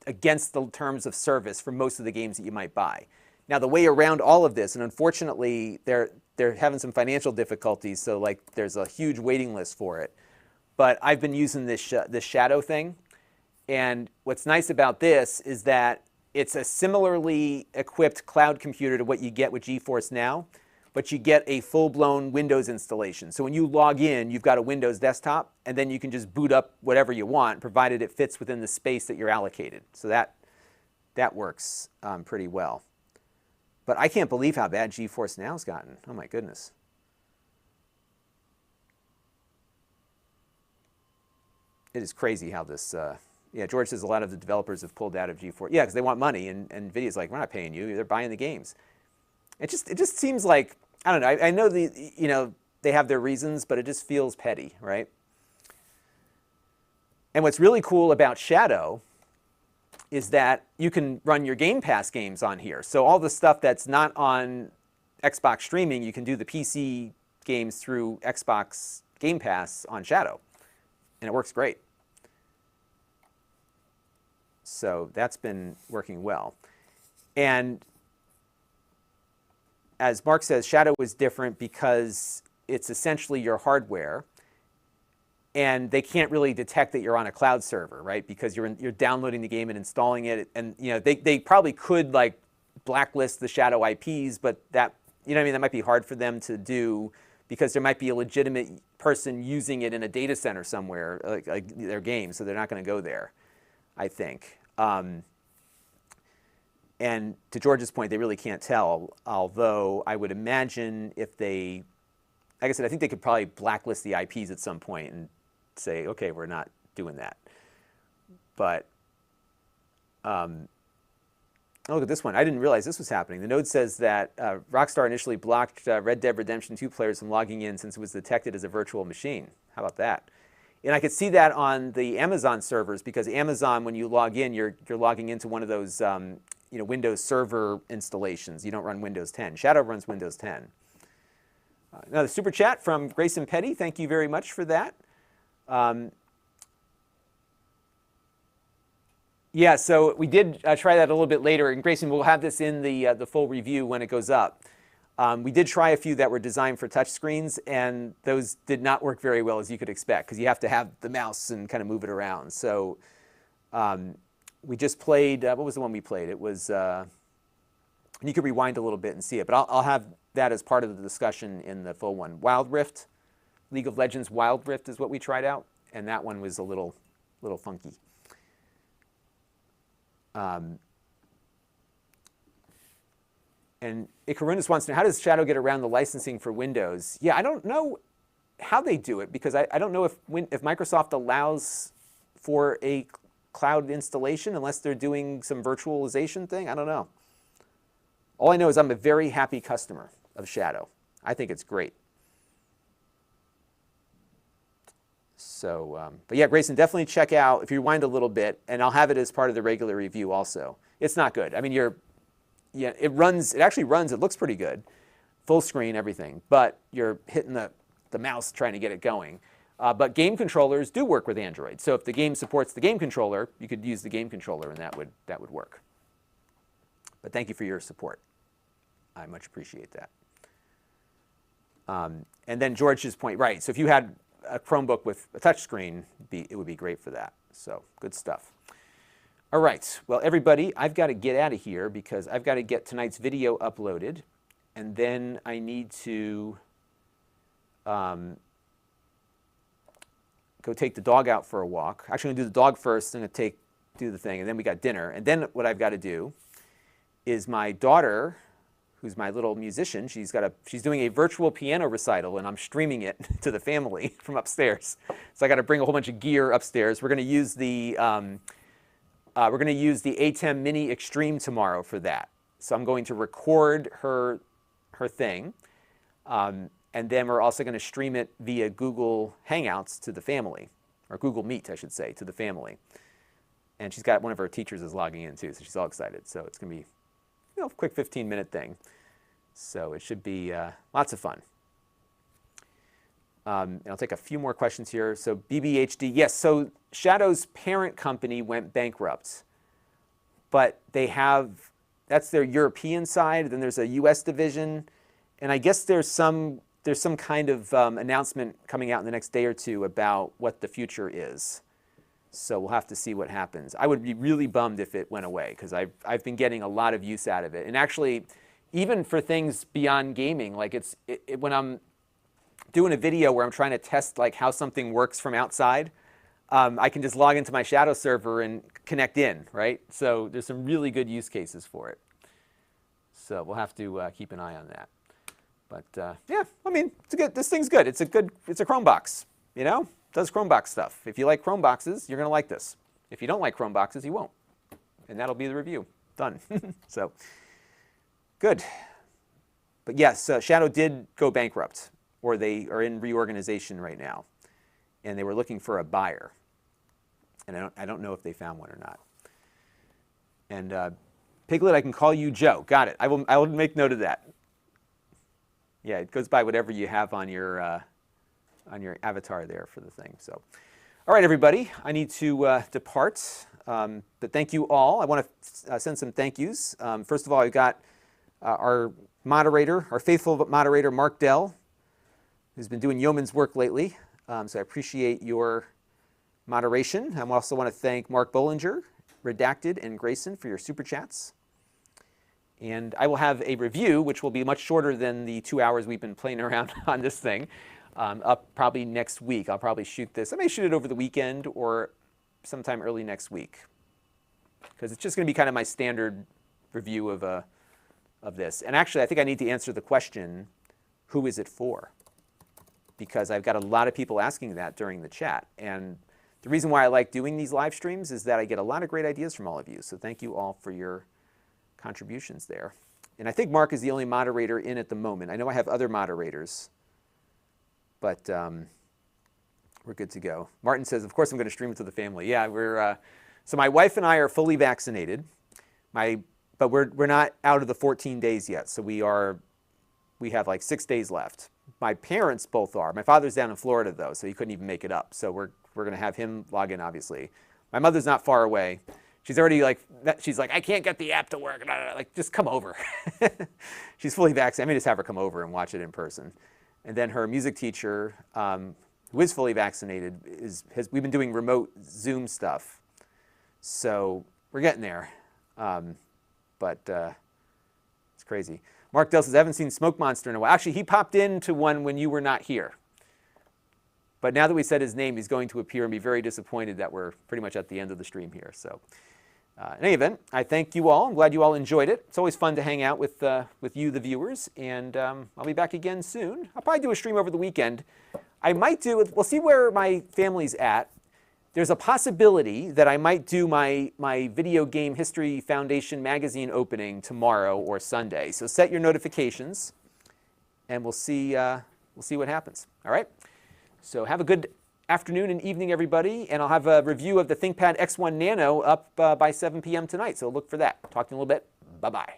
against the terms of service for most of the games that you might buy. Now the way around all of this, and unfortunately they're having some financial difficulties, so like there's a huge waiting list for it. But I've been using this Shadow thing, and what's nice about this is that it's a similarly equipped cloud computer to what you get with GeForce Now, but you get a full-blown Windows installation. So when you log in, you've got a Windows desktop, and then you can just boot up whatever you want, provided it fits within the space that you're allocated. So that works pretty well. But I can't believe how bad GeForce Now's gotten. Oh my goodness. It is crazy how this, yeah, George says a lot of the developers have pulled out of GeForce. Yeah, because they want money, and NVIDIA's like, we're not paying you, they're buying the games. It just seems like, I don't know, I know they have their reasons, but it just feels petty, right? And what's really cool about Shadow is that you can run your Game Pass games on here. So all the stuff that's not on Xbox streaming, you can do the PC games through Xbox Game Pass on Shadow. And it works great. So that's been working well. And as Mark says, Shadow is different because it's essentially your hardware. And they can't really detect that you're on a cloud server, right? Because you're downloading the game and installing it, and they probably could blacklist the Shadow IPs, but that that might be hard for them to do because there might be a legitimate person using it in a data center somewhere, like their game, so they're not going to go there, I think. And to George's point, they really can't tell, although I would imagine if they, like I said, I think they could probably blacklist the IPs at some point and say, okay, we're not doing that. But look at this one. I didn't realize this was happening. The node says that Rockstar initially blocked Red Dead Redemption 2 players from logging in since it was detected as a virtual machine. How about that? And I could see that on the Amazon servers, because Amazon, when you log in, you're logging into one of those Windows Server installations. You don't run Windows 10. Shadow runs Windows 10. Another super chat from Grayson Petty. Thank you very much for that. Yeah, so we did try that a little bit later, and Grayson, we'll have this in the full review when it goes up. We did try a few that were designed for touchscreens, and those did not work very well, as you could expect, because you have to have the mouse and kind of move it around. So we just played, what was the one we played? It was, you could rewind a little bit and see it, but I'll have that as part of the discussion in the full one. Wild Rift, League of Legends Wild Rift is what we tried out, and that one was a little funky. And Icarunus wants to know, how does Shadow get around the licensing for Windows? Yeah, I don't know how they do it, because I don't know if Microsoft allows for a cloud installation unless they're doing some virtualization thing. I don't know. All I know is I'm a very happy customer of Shadow. I think it's great. So, but yeah, Grayson, definitely check out, if you rewind a little bit, and I'll have it as part of the regular review also. It's not good. I mean, it actually runs, it looks pretty good. Full screen, everything, but you're hitting the mouse trying to get it going. But game controllers do work with Android. So if the game supports the game controller, you could use the game controller, and that would work. But thank you for your support. I much appreciate that. And then George's point, right, so if you had a Chromebook with a touchscreen, it would be great for that. So good stuff. All right, well, everybody, I've got to get out of here because I've got to get tonight's video uploaded, and then I need to go take the dog out for a walk. Actually, I'm going to do the dog first, I'm going to do the thing, and then we got dinner. And then what I've got to do is my daughter, who's my little musician, she's doing a virtual piano recital, and I'm streaming it to the family from upstairs. So I got to bring a whole bunch of gear upstairs. We're going to use the ATEM Mini Extreme tomorrow for that. So I'm going to record her thing, and then we're also going to stream it via Google Hangouts to the family, or Google Meet, I should say, to the family. And she's got one of her teachers is logging in too, so she's all excited. So it's going to be, a quick 15-minute thing. So it should be lots of fun. And I'll take a few more questions here. So BBHD, yes, so Shadow's parent company went bankrupt, but that's their European side, then there's a US division, and I guess there's some kind of announcement coming out in the next day or two about what the future is. So we'll have to see what happens. I would be really bummed if it went away, because I've been getting a lot of use out of it. And actually, even for things beyond gaming, like when I'm doing a video where I'm trying to test like how something works from outside, I can just log into my Shadow server and connect in, right? So there's some really good use cases for it. So we'll have to keep an eye on that. But yeah, I mean, this thing's good. It's a Chromebox, does Chromebox stuff. If you like Chromeboxes, you're going to like this. If you don't like Chromeboxes, you won't. And that'll be the review. Done. So, good. But yes, Shadow did go bankrupt, or they are in reorganization right now. And they were looking for a buyer. And I don't know if they found one or not. And Piglet, I can call you Joe. Got it. I will make note of that. Yeah, it goes by whatever you have on your avatar there for the thing. So, all right, everybody, I need to depart. But thank you all. I want to send some thank yous. First of all, I've got our moderator, our faithful moderator, Mark Dell, who's been doing yeoman's work lately. So I appreciate your moderation. I also want to thank Mark Bollinger, Redacted, and Grayson for your super chats. And I will have a review, which will be much shorter than the 2 hours we've been playing around on this thing, up probably next week. I'll probably shoot this. I may shoot it over the weekend or sometime early next week, because it's just going to be kind of my standard review of this. And actually, I think I need to answer the question, who is it for? Because I've got a lot of people asking that during the chat. And the reason why I like doing these live streams is that I get a lot of great ideas from all of you. So thank you all for your contributions there. And I think Mark is the only moderator in at the moment. I know I have other moderators, but we're good to go. Martin says, of course I'm going to stream it to the family. Yeah, so my wife and I are fully vaccinated, but we're not out of the 14 days yet. So we have like 6 days left. My parents both are. My father's down in Florida though, so he couldn't even make it up. So we're going to have him log in, obviously. My mother's not far away. She's already she's like, I can't get the app to work. Like, just come over. She's fully vaccinated. I may just have her come over and watch it in person. And then her music teacher, who is fully vaccinated, we've been doing remote Zoom stuff. So we're getting there. But it's crazy. Mark Dell says, I haven't seen Smoke Monster in a while. Actually, he popped into one when you were not here. But now that we said his name, he's going to appear and be very disappointed that we're pretty much at the end of the stream here. So in any event, I thank you all. I'm glad you all enjoyed it. It's always fun to hang out with you, the viewers. And I'll be back again soon. I'll probably do a stream over the weekend. I might we'll see where my family's at. There's a possibility that I might do my Video Game History Foundation magazine opening tomorrow or Sunday. So set your notifications, and we'll see what happens. All right? So have a good afternoon and evening, everybody. And I'll have a review of the ThinkPad X1 Nano up by 7 p.m. tonight. So look for that. Talk to you in a little bit. Bye-bye.